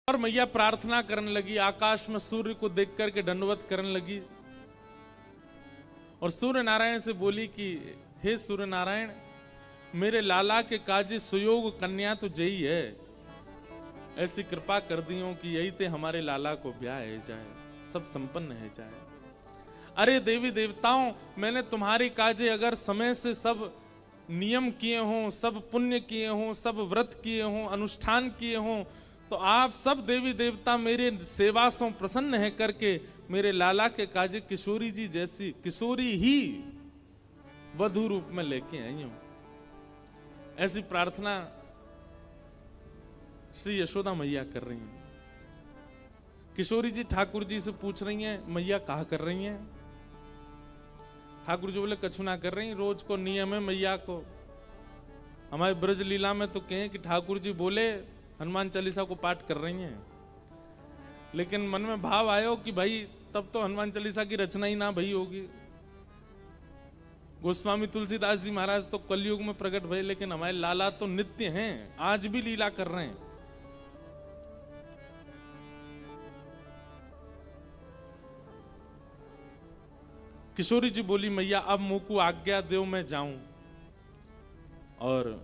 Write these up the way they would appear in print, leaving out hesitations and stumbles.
और मैया प्रार्थना करने लगी, आकाश में सूर्य को देख करके दंडवत करने लगी और सूर्य नारायण से बोली कि हे सूर्य नारायण, मेरे लाला के काजी सुयोग कन्या तो जई है, ऐसी कृपा कर दियो कि यही ते हमारे लाला को ब्याह है जाए, सब संपन्न है जाए। अरे देवी देवताओं, मैंने तुम्हारे काजे अगर समय से सब नियम किए हों, सब पुण्य किए हों, सब व्रत किए हों, अनुष्ठान किए हों, तो आप सब देवी देवता मेरे सेवा से प्रसन्न है करके मेरे लाला के काजे किशोरी जी जैसी किशोरी ही वधु रूप में लेके आई हूं। ऐसी प्रार्थना श्री यशोदा मैया कर रही हैं। किशोरी जी ठाकुर जी से पूछ रही हैं, मैया कहा कर रही हैं? ठाकुर जी बोले कछु ना कर रही, रोज को नियम है मैया को। हमारे ब्रज लीला में तो कहें कि ठाकुर जी बोले हनुमान चालीसा को पाठ कर रही हैं, लेकिन मन में भाव आयो कि भाई तब तो हनुमान चालीसा की रचना ही ना भई होगी। गोस्वामी तुलसीदास जी महाराज तो कलयुग में प्रकट भये, लेकिन हमारे लाला तो नित्य हैं, आज भी लीला कर रहे हैं। किशोरी जी बोली, मैया अब मुंह को आज्ञा दो मैं जाऊं। और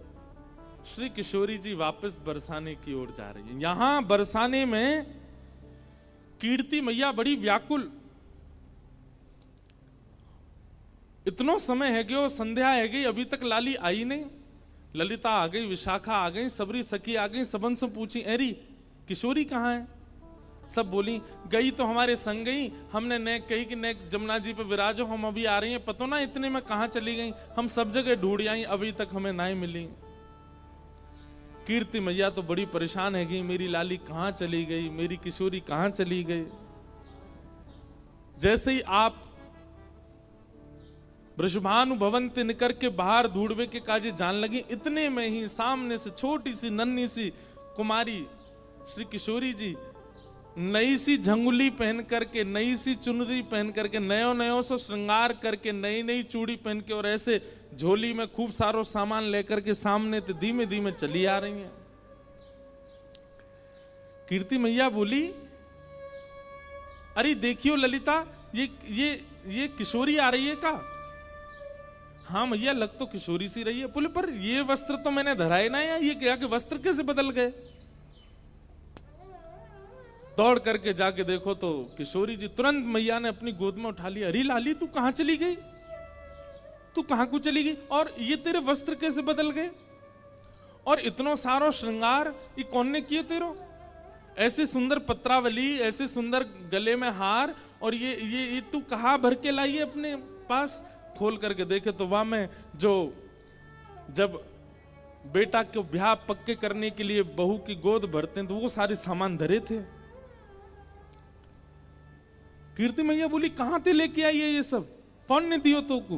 श्री किशोरी जी वापस बरसाने की ओर जा रही है। यहां बरसाने में कीर्ति मैया बड़ी व्याकुल, इतनो समय है गयो, संध्या है गई, अभी तक लाली आई नहीं। ललिता आ गई, विशाखा आ गई, सबरी सखी आ गई, सबन से पूछी अरे किशोरी कहाँ है? सब बोली गई तो हमारे संग गई, हमने ने कही कि ने जमुना जी पे विराजो, हम अभी आ रही हैं, पतो ना इतने में कहां चली गई, हम सब जगह ढूंढ आई, अभी तक हमें ना ही मिली। कीर्ति मैया तो बड़ी परेशान है गई, मेरी लाली कहां चली गई, मेरी किशोरी कहां चली गई। जैसे ही आप वृषभानु भवन ते निकर के बाहर ढूंढवे के काजे जान लगी, इतने में ही सामने से छोटी सी नन्ही सी कुमारी श्री किशोरी जी नई सी झंगुली पहन करके, नई सी चुनरी पहन करके, नयो नयो से श्रृंगार करके, नई नई चूड़ी पहन के और ऐसे झोली में खूब सारो सामान लेकर के सामने तो धीमे धीमे चली आ रही हैं। कीर्ति मैया बोली, अरे देखियो ललिता, ये किशोरी आ रही है का? हाँ मैया, लग तो किशोरी सी रही है। बोले पर ये वस्त्र तो मैंने धराए ना, या ये क्या कि वस्त्र कैसे बदल गए? दौड़ करके जाके देखो तो किशोरी जी तुरंत मैया ने अपनी गोद में उठा लिया। अरे लाली तू कहां चली गई, तू कहां को चली गई, और ये तेरे वस्त्र कैसे बदल गए, और इतनो सारो श्रृंगार ये कौन ने किए तेरो? ऐसे सुंदर पत्रावली, ऐसे सुंदर गले में हार, और ये तू कहां भर के लाई है अपने पास? खोल करके देखे तो वहां में जो जब बेटा को ब्याह पक्के करने के लिए बहू की गोद भरते हैं तो वो सारे सामान धरे थे। कीर्ति मैया बोली, कहां ते लेके आई है ये सब, कौन ने दियो तो को?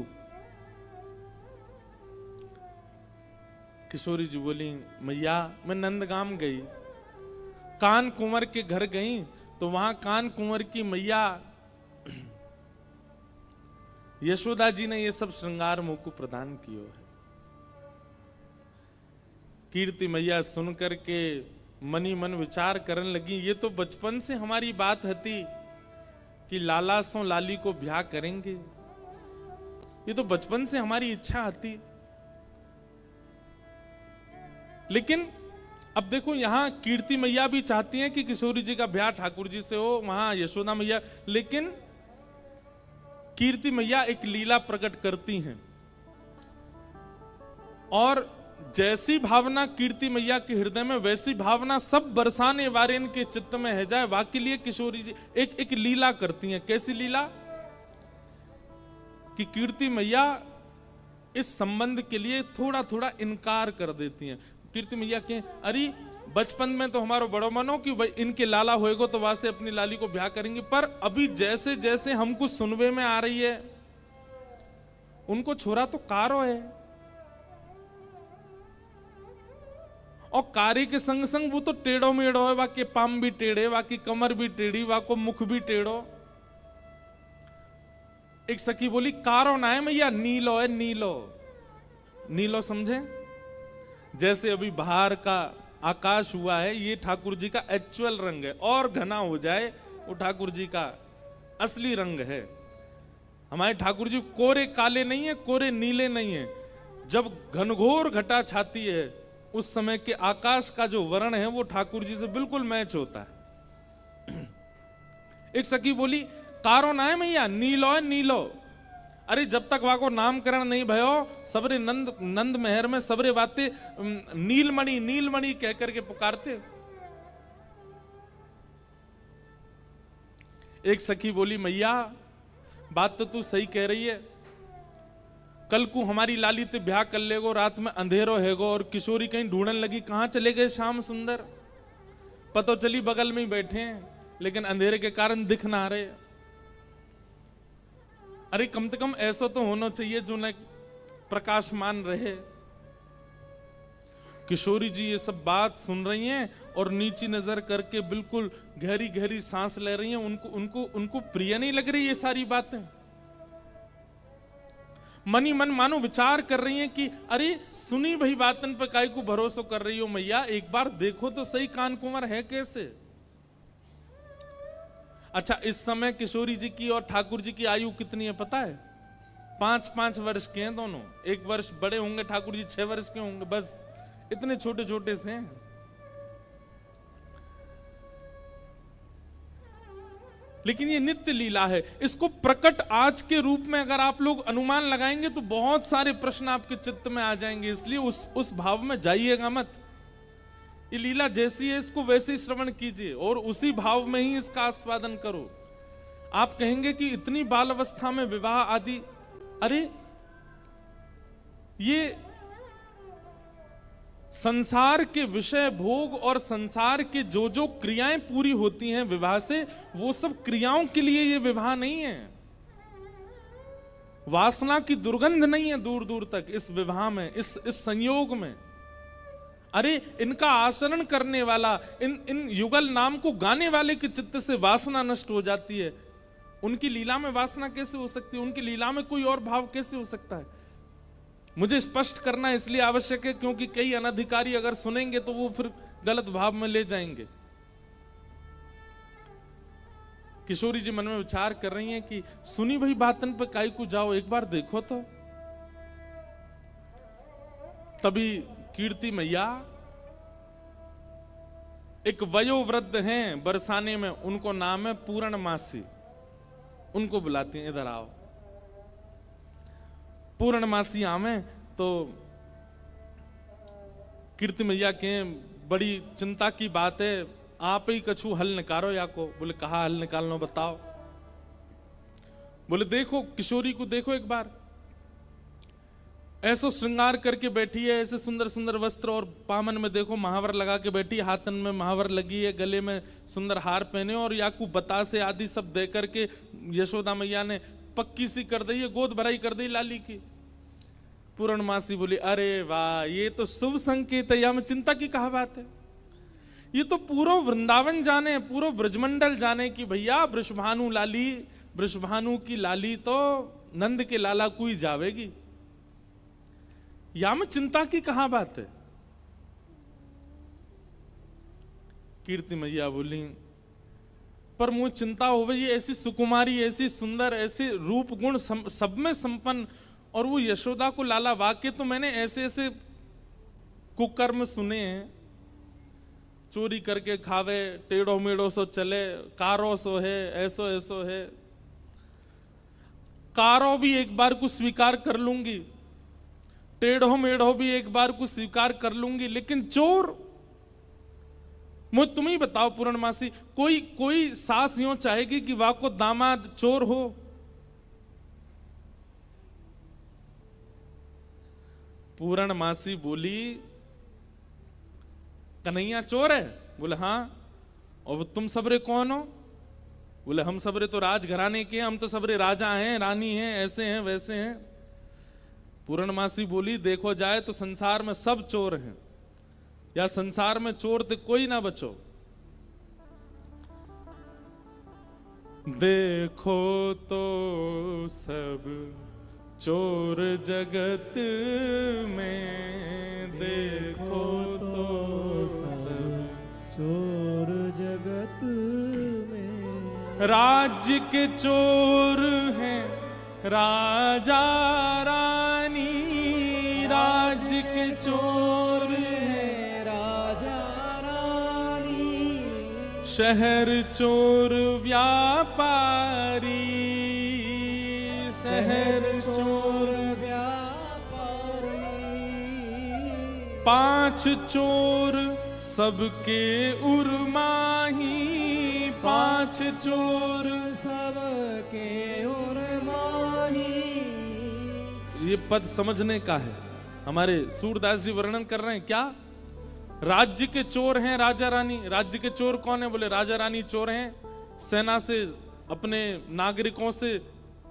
किशोरी जी बोली, मैया मैं नंदगाम गई, कान कुंवर के घर गई, तो वहां कान कुंवर की मैया यशोदा जी ने ये सब श्रृंगार मुंह को प्रदान किया है। कीर्ति मैया सुन करके मनी मन विचार करने लगी, ये तो बचपन से हमारी बात हती कि लाला सो लाली को ब्याह करेंगे, ये तो बचपन से हमारी इच्छा आती। लेकिन अब देखो यहां कीर्ति मैया भी चाहती हैं कि किशोरी जी का ब्याह ठाकुर जी से हो, वहां यशोदा मैया, लेकिन कीर्ति मैया एक लीला प्रकट करती हैं, और जैसी भावना कीर्ति मैया के हृदय में, वैसी भावना सब बरसाने वारेन के चित्त में है जाए। वाकई लिए किशोरी जी एक लीला करती हैं। कैसी लीला? कि कीर्ति मैया इस संबंध के लिए थोड़ा थोड़ा इनकार कर देती हैं। कीर्ति मैया के अरे बचपन में तो हमारा बड़ो मनो कि भाई इनके लाला होएगो तो वहां से अपनी लाली को ब्याह करेंगे, पर अभी जैसे जैसे हमको सुनवे में आ रही है, उनको छोरा तो कारो है, और कारी के संग संग वो तो टेढ़ो मेढ़ो है, वाके पाम भी टेढ़े, वाकी कमर भी टेढ़ी, वाको मुख भी टेढ़ो। एक सखी बोली, कारो ना है मैया, नीलो है, नीलो। नीलो समझे? जैसे अभी बाहर का आकाश हुआ है, ये ठाकुर जी का एक्चुअल रंग है। और घना हो जाए वो ठाकुर जी का असली रंग है। हमारे ठाकुर जी कोरे काले नहीं है, कोरे नीले नहीं है। जब घनघोर घटा छाती है उस समय के आकाश का जो वर्ण है वो ठाकुर जी से बिल्कुल मैच होता है। एक सखी बोली, कारो ना है मैया, नीलो है नीलो। अरे जब तक वहां को नामकरण नहीं भयो, सबरे नंद महर में सबरे बातें नीलमणि नीलमणि कह करके पुकारते। एक सखी बोली, मैया बात तो तू सही कह रही है, कल को हमारी लाली ते ब्याह कर लेगो, रात में अंधेरो हैगो और किशोरी कहीं ढूंढने लगी, कहां चले गए श्याम सुंदर। पतो चली बगल में ही बैठे हैं लेकिन अंधेरे के कारण दिख ना रहे। अरे कम से कम ऐसा तो होना चाहिए जो न प्रकाशमान रहे। किशोरी जी ये सब बात सुन रही हैं और नीची नजर करके बिल्कुल गहरी गहरी सांस ले रही हैं। उनको उनको उनको प्रिय नहीं लग रही ये सारी बातें। मनी मन मानो विचार कर रही हैं कि अरे सुनी भाई बातन पे काहे को भरोसा कर रही हो मैया, एक बार देखो तो सही कान कुंवर है कैसे। अच्छा, इस समय किशोरी जी की और ठाकुर जी की आयु कितनी है पता है? 5-5 वर्ष के हैं दोनों। 1 वर्ष बड़े होंगे ठाकुर जी, 6 वर्ष के होंगे, बस इतने छोटे छोटे से हैं। लेकिन ये नित्य लीला है। इसको प्रकट आज के रूप में अगर आप लोग अनुमान लगाएंगे तो बहुत सारे प्रश्न आपके चित्त में आ जाएंगे, इसलिए उस भाव में जाइएगा मत। ये लीला जैसी है इसको वैसे ही श्रवण कीजिए और उसी भाव में ही इसका आस्वादन करो। आप कहेंगे कि इतनी बाल अवस्था में विवाह आदि, अरे ये संसार के विषय भोग और संसार के जो जो क्रियाएं पूरी होती हैं विवाह से, वो सब क्रियाओं के लिए ये विवाह नहीं है। वासना की दुर्गंध नहीं है दूर दूर तक इस विवाह में, इस संयोग में। अरे इनका आचरण करने वाला, इन युगल नाम को गाने वाले के चित्त से वासना नष्ट हो जाती है। उनकी लीला में वासना कैसे हो सकती है? उनकी लीला में कोई और भाव कैसे हो सकता है? मुझे स्पष्ट करना इसलिए आवश्यक है क्योंकि कई अनधिकारी अगर सुनेंगे तो वो फिर गलत भाव में ले जाएंगे। किशोरी जी मन में विचार कर रही हैं कि सुनी भाई बातन पे काई को जाओ, एक बार देखो तो। तभी कीर्ति मैया एक वयोवृद्ध हैं बरसाने में, उनको नाम है पूर्णमासी, उनको बुलाती हैं, इधर आओ। पूर्णमासी आवे तो कीर्ति मैया के बड़ी चिंता की बात है, आप ही कछु हल निकालो या को। बोले कहा हल निकालना बताओ। बोले देखो किशोरी को देखो एक बार, ऐसो श्रृंगार करके बैठी है, ऐसे सुंदर सुंदर वस्त्र और पामन में देखो महावर लगा के बैठी, हाथन में महावर लगी है, गले में सुंदर हार पहने और याकू बतासे आदि सब दे करके यशोदा मैया ने पक्की सी कर दी है, गोद भराई कर दी लाली की। पूर्णमासी बोली अरे वाह, ये तो शुभ संकेत है, में चिंता की कहा बात है। ये तो पूरा वृंदावन जाने, पूरा ब्रजमंडल जाने की भैया वृषभानु लाली, वृषभानु की लाली तो नंद के लाला को ही जावेगी, या में चिंता की कहा बात है। कीर्ति मैया बोली पर मुझे चिंता हो गई, ऐसी सुकुमारी, ऐसी सुंदर, ऐसे रूप गुण सब में संपन्न, और वो यशोदा को लाला, वाक्य तो मैंने ऐसे ऐसे कुकर्म सुने हैं, चोरी करके खावे, टेढ़ो मेढ़ो सो चले, कारो सो है, ऐसो ऐसो है। कारो भी एक बार को स्वीकार कर लूंगी, टेढ़ो मेढ़ो भी एक बार को स्वीकार कर लूंगी, लेकिन चोर, मुझे तुम ही बताओ पूर्णमासी, कोई सास यूं चाहेगी कि वाह को दामाद चोर हो? पूर्णमासी बोली कन्हैया चोर है? बोले हाँ। और तुम सबरे कौन हो? बोले हम सबरे तो राजघराने के हैं, हम तो सबरे राजा हैं, रानी हैं, ऐसे हैं वैसे हैं। पूर्णमासी बोली देखो जाए तो संसार में सब चोर हैं, या संसार में चोर तो कोई ना बचो। देखो तो सब चोर जगत में, देखो तो चोर जगत में। राज्य के चोर हैं राजा रानी, राज्य के चोर हैं राजा रानी, शहर चोर व्यापारी, शहर चोर व्यापारी। 5 चोर सबके उर्माही, 5 चोर सबके उर्माही। ये पद समझने का है। हमारे सूरदास जी वर्णन कर रहे हैं क्या? राज्य के चोर हैं राजा रानी। राज्य के चोर कौन है? बोले राजा रानी चोर हैं, सेना से अपने नागरिकों से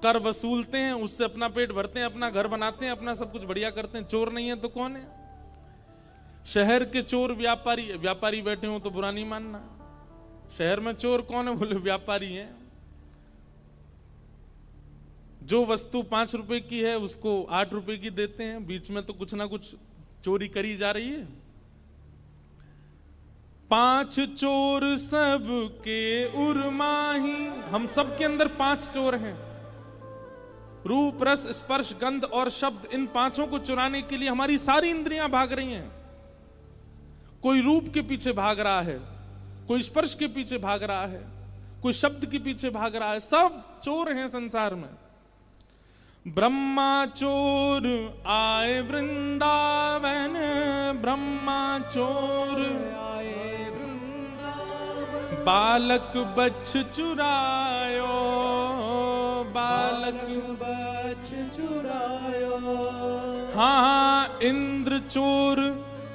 कर वसूलते हैं, उससे अपना पेट भरते हैं, अपना घर बनाते हैं, अपना सब कुछ बढ़िया करते हैं। चोर नहीं है तो कौन है? शहर के चोर व्यापारी। व्यापारी बैठे हो तो बुरा नहीं मानना। शहर में चोर कौन है? बोले व्यापारी हैं। जो वस्तु 5 रुपए की है उसको 8 रुपए की देते हैं। बीच में तो कुछ ना कुछ चोरी करी जा रही है। 5 चोर सबके उर्माही। हम सब के अंदर 5 चोर हैं। रूप, रस, स्पर्श, गंध और शब्द, इन 5 को चुराने के लिए हमारी सारी इंद्रियां भाग रही हैं। कोई रूप के पीछे भाग रहा है, कोई स्पर्श के पीछे भाग रहा है, कोई शब्द के पीछे भाग रहा है। सब चोर हैं संसार में। ब्रह्मा चोर आए वृंदावन, ब्रह्मा चोर आए वृंदावन। बालक बच्छ चुरायो, बालक बच्छ चुरायो। हाँ, इंद्र चोर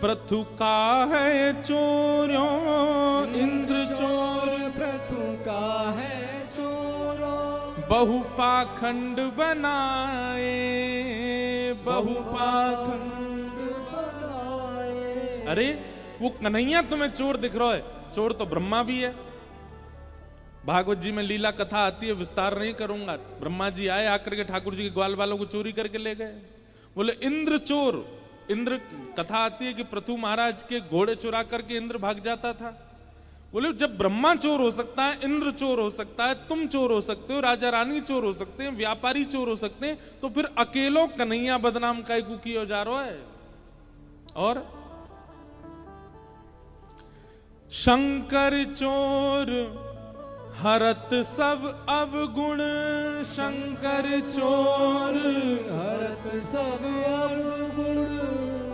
पृथु का है चोरों, इंद्र चोर पृथु का है चोरों। बहुपाखंड बनाए, बहुपाखंड बनाए। अरे वो कन्हैया तुम्हें चोर दिख रहा है, चोर तो ब्रह्मा भी है। भागवत जी में लीला कथा आती है, विस्तार नहीं करूंगा। ब्रह्मा जी आए, आकर के ठाकुर जी के ग्वाल वालों को चोरी करके ले गए। बोले इंद्र चोर। इंद्र कथा आती है कि पृथु महाराज के घोड़े चुरा करके इंद्र भाग जाता था। बोले जब ब्रह्मा चोर हो सकता है, इंद्र चोर हो सकता है, तुम चोर हो सकते हो, राजा रानी चोर हो सकते हैं, व्यापारी चोर हो सकते हैं, तो फिर अकेलो कन्हैया बदनाम काय को किया जा रहा है। और शंकर चोर हरत सब अवगुण, शंकर चोर हरत सब अवगुण।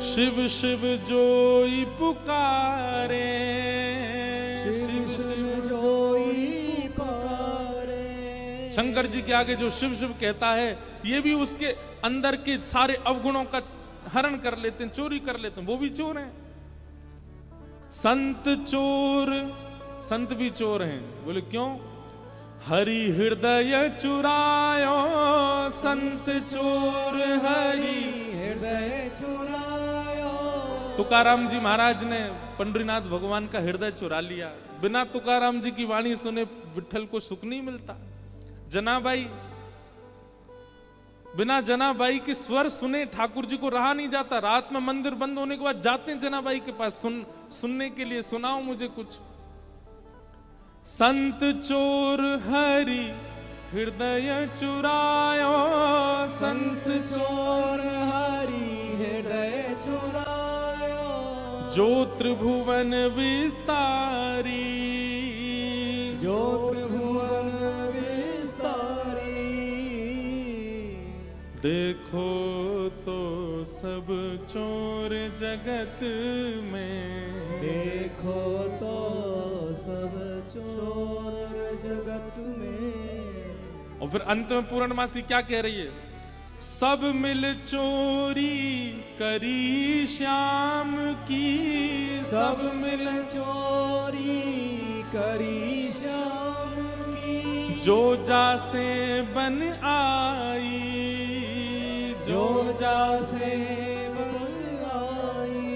शिव शिव जोई पुकारे, शिव शिव जोई पुकारे। शंकर जी के आगे जो शिव शिव कहता है, ये भी उसके अंदर के सारे अवगुणों का हरण कर लेते हैं, चोरी कर लेते हैं। वो भी चोर हैं। संत चोर, संत भी चोर हैं। बोले क्यों? हरि हृदय चुरायो, संत चोर हरि हृदय चुरायो। तुकाराम जी महाराज ने पंडरीनाथ भगवान का हृदय चुरा लिया। बिना तुकाराम जी की वाणी सुने विठल को सुख नहीं मिलता। जनाबाई, बिना जनाबाई के स्वर सुने ठाकुर जी को रहा नहीं जाता। रात में मंदिर बंद होने के बाद जाते हैं जनाबाई के पास सुनने के लिए, सुनाओ मुझे कुछ। संत चोर हरि हृदय चुरायो, संत चोर हरि हृदय चुरायो। जो त्रिभुवन विस्तारी, जो त्रिभुवन विस्तारी। देखो तो सब चोर जगत में, देखो तो सब चोर जगत में। और फिर अंत में पूर्णमासी क्या कह रही है? सब मिल चोरी करी श्याम की, सब मिल चोरी करी श्याम की। जो जासे बन आई, जो जासे बन आई।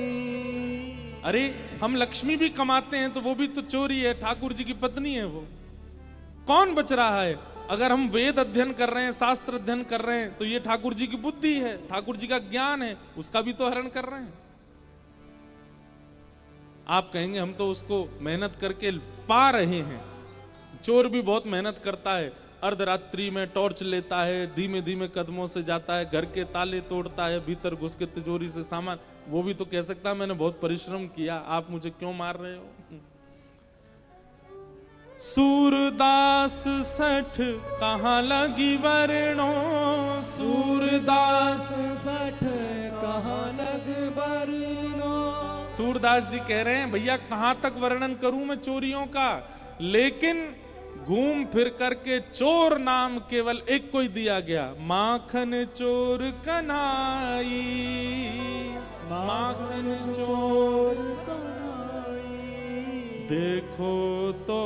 अरे हम लक्ष्मी भी कमाते हैं तो वो भी तो चोरी है। ठाकुर जी की पत्नी है वो। कौन बच रहा है? अगर हम वेद अध्ययन कर रहे हैं, शास्त्र अध्ययन कर रहे हैं, तो ये ठाकुर जी की बुद्धि है, ठाकुर जी का ज्ञान है, उसका भी तो हरण कर रहे हैं। आप कहेंगे हम तो उसको मेहनत करके पा रहे हैं। चोर भी बहुत मेहनत करता है, अर्धरात्रि में टॉर्च लेता है, धीमे धीमे कदमों से जाता है, घर के ताले तोड़ता है, भीतर घुस के तिजोरी से सामान, वो भी तो कह सकता है मैंने बहुत परिश्रम किया, आप मुझे क्यों मार रहे हो। सूरदास सठ कहाँ लगी वरणों, सूरदास सठ कहाँ लग वरणों। सूरदास जी कह रहे हैं भैया कहां तक वर्णन करूं मैं चोरियों का, लेकिन घूम फिर करके चोर नाम केवल एक को ही दिया गया, माखन चोर कन्हाई, माखन चोर कन्हाई। देखो तो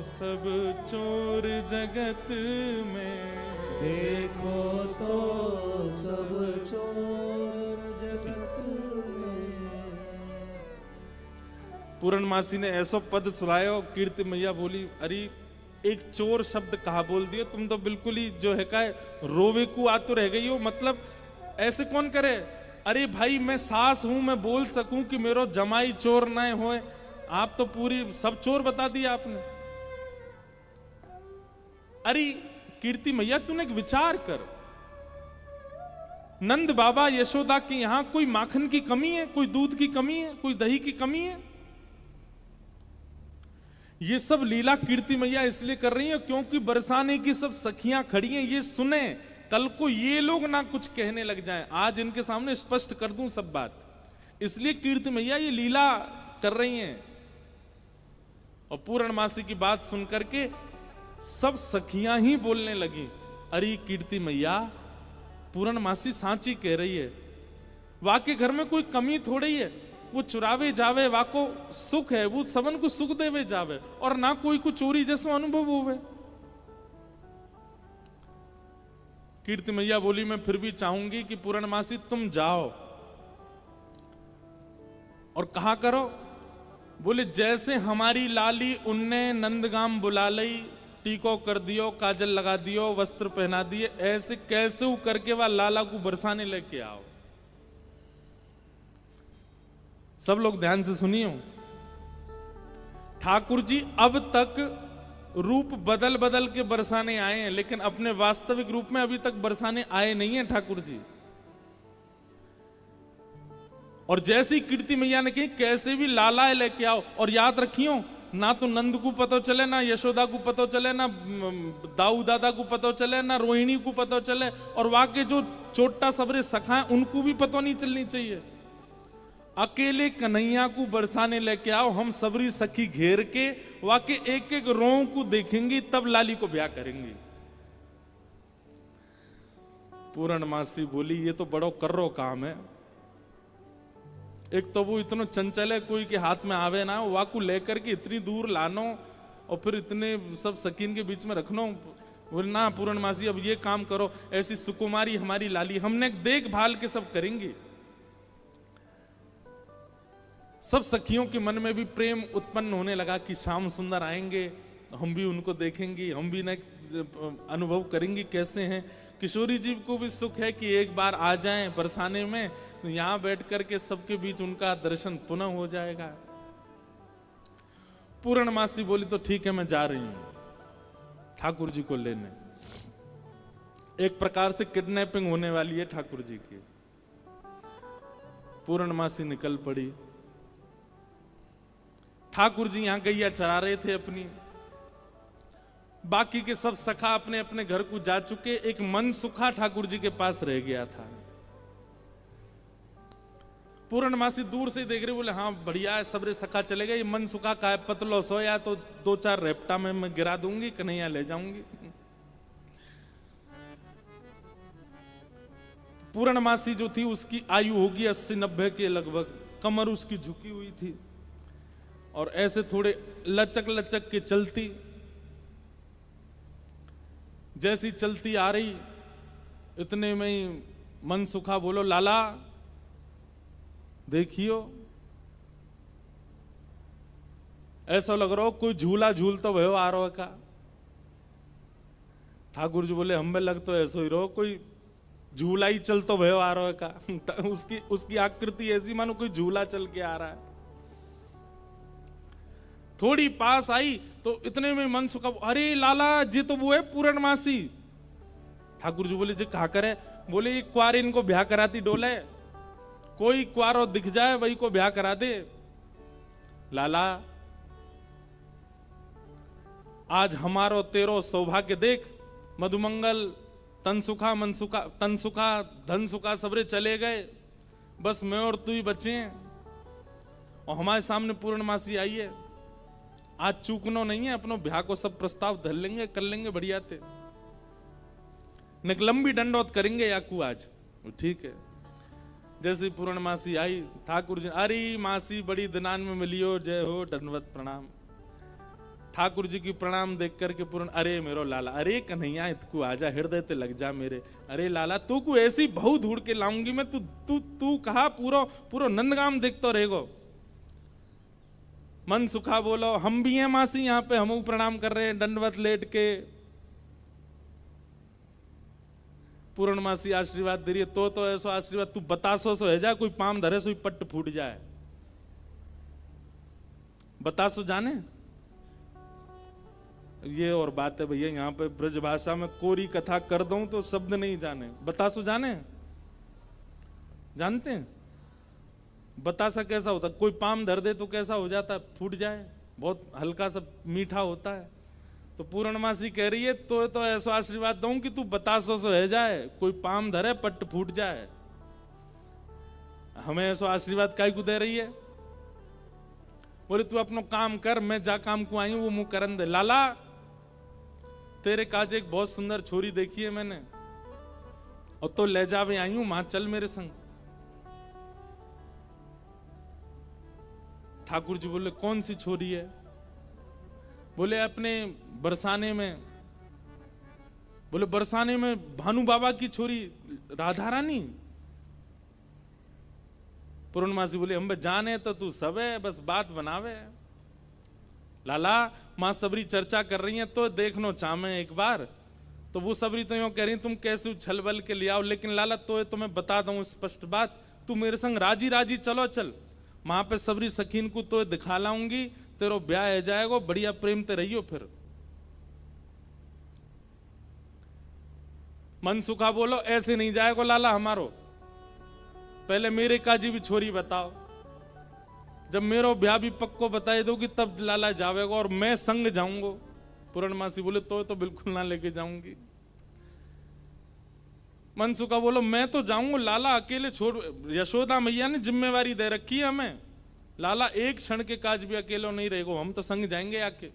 सब चोर जगत में, देखो तो सब चोर जगत में। पूर्णमासी ने ऐसा पद सुनायो, कीर्ति मैया बोली अरे एक चोर शब्द कहा बोल दिए, तुम तो बिल्कुल ही जो है का रोवे को आतुर रह गई हो, मतलब ऐसे कौन करे। अरे भाई मैं सास हूं, मैं बोल सकूं कि मेरो जमाई चोर ना होए, आप तो पूरी सब चोर बता दिया आपने। अरे कीर्ति मैया तूने एक विचार कर, नंद बाबा यशोदा के यहां कोई माखन की कमी है, कोई दूध की कमी है, कोई दही की कमी है। ये सब लीला कीर्ति मैया इसलिए कर रही है क्योंकि बरसाने की सब सखियां खड़ी हैं, ये सुने, कल को ये लोग ना कुछ कहने लग जाएं। आज इनके सामने स्पष्ट कर दूं सब बात, इसलिए कीर्ति मैया ये लीला कर रही हैं। और पूर्णमासी की बात सुनकर के सब सखियां ही बोलने लगी, अरे कीर्ति मैया पूर्णमासी सांची कह रही है, वाके घर में कोई कमी थोड़ी है, वो चुरावे जावे वाको सुख है, वो सबन को सुख देवे जावे, और ना कोई को चोरी जैसा अनुभव होवे। कीर्ति मैया बोली मैं फिर भी चाहूंगी कि पूर्णमासी तुम जाओ और कहा करो, बोले जैसे हमारी लाली उनने नंदगाम बुला लई, टीको कर दियो, काजल लगा दियो, वस्त्र पहना दिए, ऐसे कैसे करके वह लाला को बरसाने लेके आओ। सब लोग ध्यान से सुनियो, ठाकुर जी अब तक रूप बदल बदल के बरसाने आए हैं, लेकिन अपने वास्तविक रूप में अभी तक बरसाने आए नहीं हैं ठाकुर जी। और जैसी कीर्ति मैया ने कही कैसे भी लाला लेके आओ, और याद रखियो ना तो नंद को पता चले, ना यशोदा को पता चले, ना दाऊ दादा को पता चले, ना रोहिणी को पता चले, और वहां के जो छोटा सबरे सखा हैं उनको भी पता नहीं चलनी चाहिए। अकेले कन्हैया को बरसाने लेके आओ, हम सबरी सखी घेर के वाके एक एक रों को देखेंगे, तब लाली को ब्याह करेंगे। पूर्णमासी बोली ये तो बड़ो कर्रो काम है, एक तो वो इतना चंचल है, कोई के हाथ में आवे ना, वाकू लेकर के इतनी दूर लानो और फिर इतने सब सकीन के बीच में रखनो। बोले ना पूर्णमासी अब ये काम करो, ऐसी सुकुमारी हमारी लाली, हमने देखभाल के सब करेंगे। सब सखियों के मन में भी प्रेम उत्पन्न होने लगा कि श्याम सुंदर आएंगे, हम भी उनको देखेंगे, हम भी न अनुभव करेंगे कैसे हैं। किशोरी जी को भी सुख है कि एक बार आ जाएं बरसाने में, तो यहां बैठ करके सबके बीच उनका दर्शन पुनः हो जाएगा। पूर्णमासी बोली तो ठीक है मैं जा रही हूं ठाकुर जी को लेने। एक प्रकार से किडनैपिंग होने वाली है ठाकुर जी की। पूर्णमासी निकल पड़ी। ठाकुर जी यहां गैया चरा रहे थे अपनी, बाकी के सब सखा अपने अपने घर को जा चुके, एक मन सुखा ठाकुर जी के पास रह गया था। पूर्णमासी दूर से देख रहे, बोले हाँ बढ़िया है, सबरे सखा चले गए, ये मन सुखा का है, पतलो सोया तो 2-4 रेपटा में मैं गिरा दूंगी, कन्हैया ले जाऊंगी। पूर्णमासी जो थी उसकी आयु होगी 80-90 के लगभग, कमर उसकी झुकी हुई थी और ऐसे थोड़े लचक लचक के चलती। जैसी चलती आ रही इतने में ही मन सुखा बोलो लाला देखियो, ऐसा लग रहा हो कोई झूला झूल तो भयो आ रहा का। ठाकुर जी बोले हमें लग तो ऐसा ही रहो कोई झूला ही चल तो भयो आ रहा का। उसकी आकृति ऐसी मानो कोई झूला चल के आ रहा है। थोड़ी पास आई तो इतने में मनसुखा, अरे लाला जी तो वो है पूर्णमासी। ठाकुर जी बोले जी कहा करे? बोले एक क्वार इनको ब्याह कराती डोले, कोई क्वारो दिख जाए वही को ब्याह करा दे। लाला आज हमारो तेरो सौभाग्य देख, मधुमंगल तनसुखा मनसुखा तनसुखा धनसुखा सबरे चले गए, बस मैं और तू ही बचे हैं और हमारे सामने पूर्णमासी आई है। आज चूकनो नहीं है, अपनो ब्याह को सब प्रस्ताव धर लेंगे, कर लेंगे बढ़िया थे, लंबी दंडौत करेंगे याकू आज। ठीक है। जैसे पूर्णमासी आई, ठाकुर जी अरे मासी बड़ी दिनान में मिलियो, जय हो दंडवत प्रणाम। ठाकुर जी की प्रणाम देख करके पूर्ण, अरे मेरो लाला, अरे कन्हैया इतकू आजा, हृदय ते लग जा मेरे। अरे लाला तू को ऐसी बहु ढूंढ के लाऊंगी मैं, तू तू तू कहा पूरा पूरा नंदगाम देखतो रहेगो। मन सुखा बोलो, हम भी हैं मासी यहाँ पे, हम प्रणाम कर रहे हैं दंडवत लेट के। पूर्णमासी आशीर्वाद दे रही है, तो ऐसो आशीर्वाद तू बतासो सो है जा, कोई पाम धरे सो पट्ट फूट जाए। बतासो जाने ये और बात है भैया, यहाँ पे ब्रज भाषा में कोरी कथा कर दूं तो शब्द नहीं जाने। बतासो जाने, जानते हैं बतासा कैसा होता? कोई पाम धर दे तो कैसा हो जाता? फूट जाए, बहुत हल्का सा मीठा होता है। तो पूर्णमासी कह रही है तो ऐसा आशीर्वाद दूं कि तू बतासो सो है जाए, कोई पाम धरे पट्ट फूट जाए। हमें ऐसा आशीर्वाद काय को दे रही है? बोले तू अपनो काम कर, मैं जा काम को आई हूं वो मुंह करन दे। लाला तेरे काज एक बहुत सुंदर छोरी देखी है मैंने, और तो ले जावे आई हूं, मां चल मेरे संग। ठाकुर जी बोले कौन सी छोरी है? बोले अपने बरसाने में। बोले बरसाने में भानु बाबा की छोरी राधा रानी? पूर्णमासी बोले हम जाने तो तू सब है, बस बात बनावे। लाला मां सबरी चर्चा कर रही है तो देखनो चाहे एक बार। तो वो सबरी तो यूं कह रही तुम कैसे छल बल के ले आओ, लेकिन लाला तो मैं बता दूं स्पष्ट बात, तू मेरे संग राजी राजी चलो चल, वहां पे सबरी सखीन को तो दिखा लाऊंगी, तेरो ब्याह है जाएगा, बढ़िया प्रेम ते रहियो। फिर मनसुखा बोलो ऐसे नहीं जाएगा लाला हमारो, पहले मेरे काजी भी छोरी बताओ, जब मेरो ब्याह भी पक्को बताए दोगी तब लाला जावेगा और मैं संग जाऊंगा। पूर्णमासी बोले तो बिल्कुल ना लेके जाऊंगी। मनसुखा बोलो मैं तो जाऊंगा लाला, अकेले छोड़, यशोदा मैया ने जिम्मेवारी दे रखी है हमें, लाला एक क्षण के काज भी अकेलो नहीं रहेगा, हम तो संग जाएंगे आके।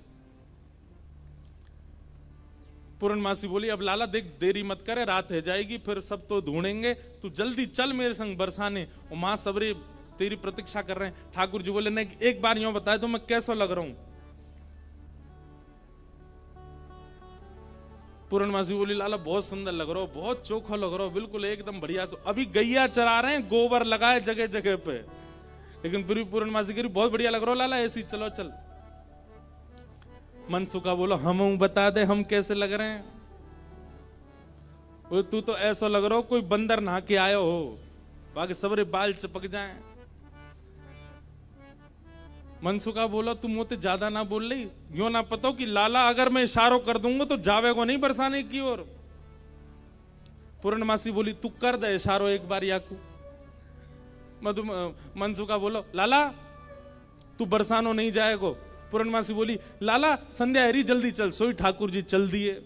पूर्णमासी बोली अब लाला देख देरी मत करे, रात है जाएगी, फिर सब तो ढूंढेंगे, तू जल्दी चल मेरे संग बरसाने, और मां सबरे तेरी प्रतीक्षा कर रहे हैं। ठाकुर जी बोले नहीं एक बार यूं बताए तो मैं कैसा लग रहा हूं? पूर्णमासी बोली लाला बहुत सुंदर लग रहा हो, बहुत चोखा लग रहा हो, बिल्कुल एकदम बढ़िया। अभी गैया चरा रहे हैं, गोबर लगाए जगह जगह पे, लेकिन फिर भी पूर्णमासी कह रही बहुत बढ़िया लग रहा हो लाला, ऐसी चलो चल। मनसुखा बोलो हम बता दे हम कैसे लग रहे हैं? वो तू तो ऐसा लग रहा हो कोई बंदर नहा के आयो हो, बाकी सबरे बाल चिपक जाएं। मनसुखा बोला तू मोते ज्यादा ना बोल रही, यो ना पता कि लाला अगर मैं इशारों कर दूंगा तो जावेगो नहीं बरसाने की ओर। पूर्णमासी बोली तू कर दे इशारों एक बार याकू। मनसुखा बोलो लाला तू बरसानो नहीं जाएगो। पूर्णमासी बोली लाला संध्या हरी जल्दी चल, सोई ठाकुर जी चल दिए।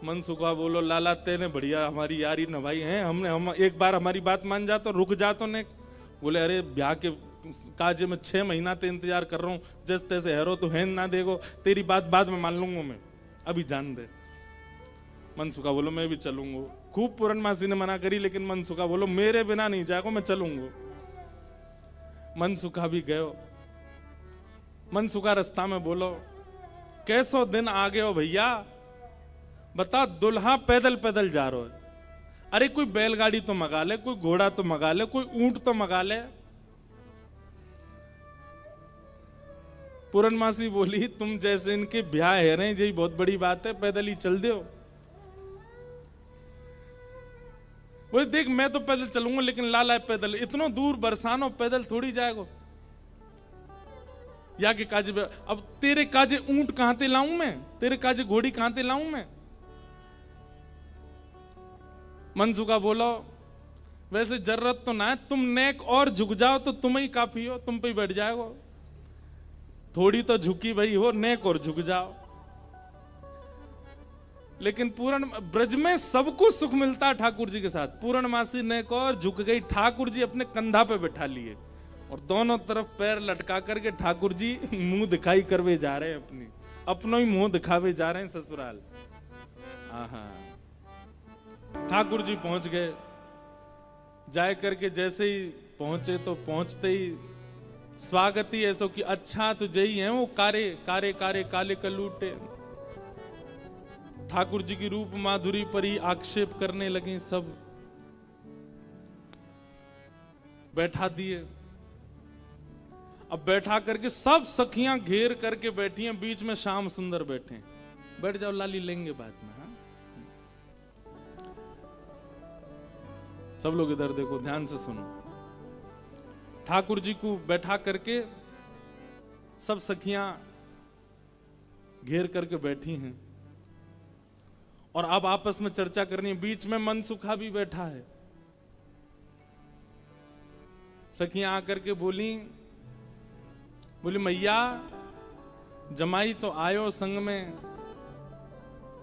मनसुखा बोलो लाला तेने बढ़िया हमारी यारी नभाई है, हम एक बार हमारी बात मान जा तो रुक जा तो ने। बोले अरे ब्याह के काज में 6 महीना ते इंतजार कर रहा हूं, जैसे तैसे हैरो तो है ना देगो, तेरी बात बाद में मान लूंगा मैं, अभी जान दे। मनसुखा बोलो मैं भी चलूंगा। खूब पूर्णमासी ने मना करी, लेकिन मनसुखा बोलो मेरे बिना नहीं जाएगा, मैं चलूंगा। मनसुखा भी गयो। मनसुखा रास्ता में बोलो कैसो दिन आ गए हो भैया, बता दुल्हा पैदल पैदल जा रहा है, अरे कोई बैलगाड़ी तो मंगा ले, कोई घोड़ा तो मंगा ले, कोई ऊंट तो मंगा ले। पूर्णमासी बोली तुम जैसे इनके ब्याह है रहे यही बहुत बड़ी बात है, पैदल ही चल दो। वो देख मैं तो पैदल चलूंगा, लेकिन लाला पैदल इतना दूर बरसानो पैदल थोड़ी जाएगा। या के काजे अब तेरे काजे ऊंट कहां ते लाऊं मैं, तेरे काजे घोड़ी कहां ते लाऊं मैं। मनसुखा बोलो वैसे जरूरत तो ना है, तुम नेक और झुक जाओ तो तुम ही काफी हो, तुम पे ही बैठ जाएगो। थोड़ी तो झुकी भाई हो, नेक और झुक जाओ। लेकिन पूर्ण ब्रज में सबको सुख मिलता है ठाकुर जी के साथ। पूर्णमासी नेक और झुक गई, ठाकुर जी अपने कंधा पे बैठा लिए और दोनों तरफ पैर लटका करके ठाकुर जी मुंह दिखाई करवे जा रहे हैं, अपनों ही मुंह दिखावे जा रहे हैं ससुराल। आहा, ठाकुर जी पहुंच गए। जाए करके जैसे ही पहुंचे तो पहुंचते ही स्वागत ही ऐसा कि अच्छा तो जई है वो कारे कारे कारे काले कलूटे। ठाकुर जी की रूप माधुरी पर ही आक्षेप करने लगे सब। बैठा दिए। अब बैठा करके सब सखियां घेर करके बैठी हैं, बीच में श्याम सुंदर बैठे हैं। बैठ जाओ लाली, लेंगे बाद में। हाँ, सब लोग इधर देखो, ध्यान से सुनो। ठाकुर जी को बैठा करके सब सखियां घेर करके बैठी हैं और अब आपस में चर्चा करनी है। बीच में मनसुखा भी बैठा है। सखियां आकर के बोली मैया जमाई तो आयो संग में,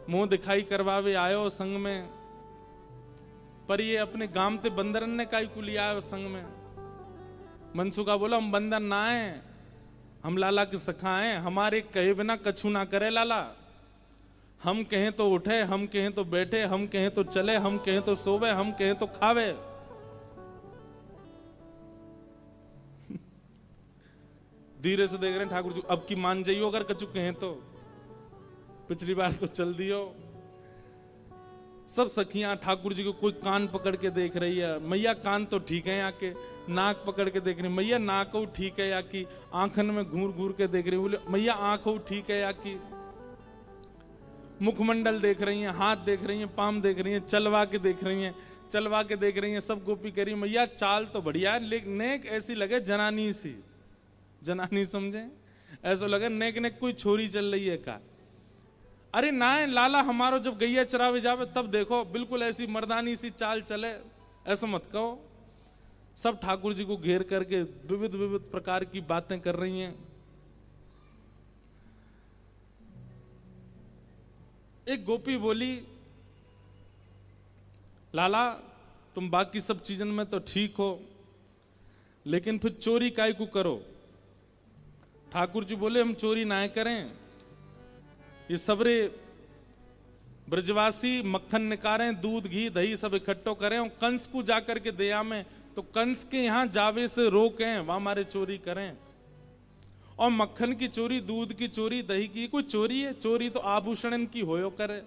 मुंह दिखाई करवावे आयो संग में, पर ये अपने गांव ते बंदरन ने काई को लिया आयो संग में। मनसुखा बोला हम बंदर ना है, हम लाला के सखा हैं, हमारे कहे बिना कछु ना करे लाला। हम कहें तो उठे, हम कहें तो बैठे, हम कहें तो चले, हम कहें तो सोवे, हम कहें तो खावे। धीरे से देख रहे हैं ठाकुर जी, अब की मान जाइयो अगर कछु कहें तो, पिछली बार तो चल दियो। सब सखियां ठाकुर जी को कोई कान पकड़ के देख रही है, मैया कान तो ठीक है यहाँ के, नाक पकड़ के देख रही, मैया नाक हो ठीक है या की, आंखन में घूर घूर के देख रही, बोले मैया आंख हो ठीक है या की, मुखमंडल देख रही हैं, हाथ देख रही हैं, पाम देख रही हैं, चलवा के देख रही हैं, चलवा के देख रही हैं। सब गोपी कह रही मैया चाल तो बढ़िया है, लेकिन नेक ऐसी लगे जनानी सी, जनानी समझे, ऐसा लगे नेक नेक कोई छोरी चल रही है का। अरे ना है लाला, हमारो जब गैया चरावे जावे तब देखो बिल्कुल ऐसी मर्दानी सी चाल चले, ऐसा मत कहो। सब ठाकुर जी को घेर करके विविध विविध प्रकार की बातें कर रही हैं। एक गोपी बोली लाला तुम बाकी सब चीजन में तो ठीक हो, लेकिन फिर चोरी काय को करो। ठाकुर जी बोले हम चोरी ना करें, ये सबरे ब्रजवासी मक्खन निकारें, दूध घी दही सब इकट्ठो करें और कंस को जाकर के दया में, तो कंस के यहां जावे से रोकें, वहां हमारे चोरी करें। और मक्खन की चोरी, दूध की चोरी, दही की कोई चोरी है? चोरी तो आभूषण की होयो करे।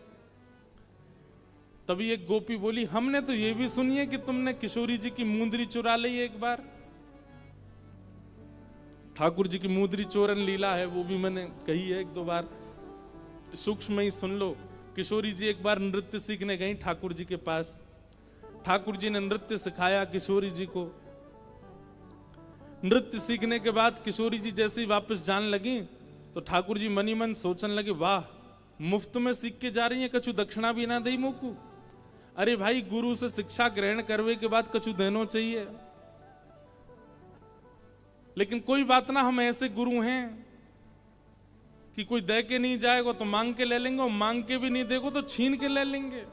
तभी एक गोपी बोली हमने तो ये भी सुनी है कि तुमने किशोरी जी की मुंदरी चुरा ली एक बार। ठाकुर जी की मुंदरी चोरन लीला है, वो भी मैंने कही है एक दो बार, सूक्ष्म ही सुन लो। किशोरी जी एक बार नृत्य सीखने गई ठाकुर जी के पास। ठाकुर जी ने नृत्य सिखाया किशोरी जी को। नृत्य सीखने के बाद किशोरी जी जैसे ही वापस जाने लगी तो ठाकुर जी मनी मन सोचने लगे वाह मुफ्त में सीख के जा रही है, कछु दक्षिणा भी ना दई मोकू। अरे भाई गुरु से शिक्षा ग्रहण करने के बाद कछु देनो चाहिए। लेकिन कोई बात ना, हम ऐसे गुरु हैं कि कोई दे के नहीं जाएगा तो मांग के ले लेंगे, और मांग के भी नहीं देगो तो छीन के ले लेंगे।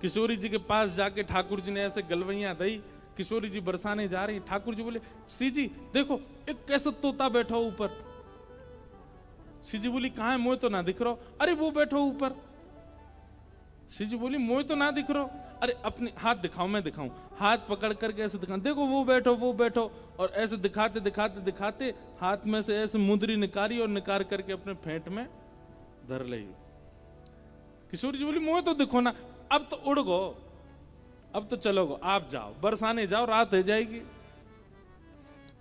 किशोरी जी के पास जाके ठाकुर जी ने ऐसे गलवैया दई, किशोरी जी बरसाने जा रही। ठाकुर जी बोले श्री जी देखो एक कैसा तोता बैठा ऊपर। श्री जी बोली कहां है, मोह तो ना दिख रहा। अरे वो बैठो ऊपर। श्री जी बोली मोह तो ना दिख रहा। अरे अपने हाथ दिखाओ, मैं दिखाऊं। हाथ पकड़ करके ऐसे दिखा, देखो वो बैठो वो बैठो, और ऐसे दिखाते दिखाते दिखाते हाथ में से ऐसे मुंदरी निकाली और निकाल करके अपने फेंट में धर ली। किशोरी जी बोली मोह तो दिखो ना, अब तो उड़ गो, अब तो चलोगो, आप जाओ बरसाने जाओ, रात हो जाएगी।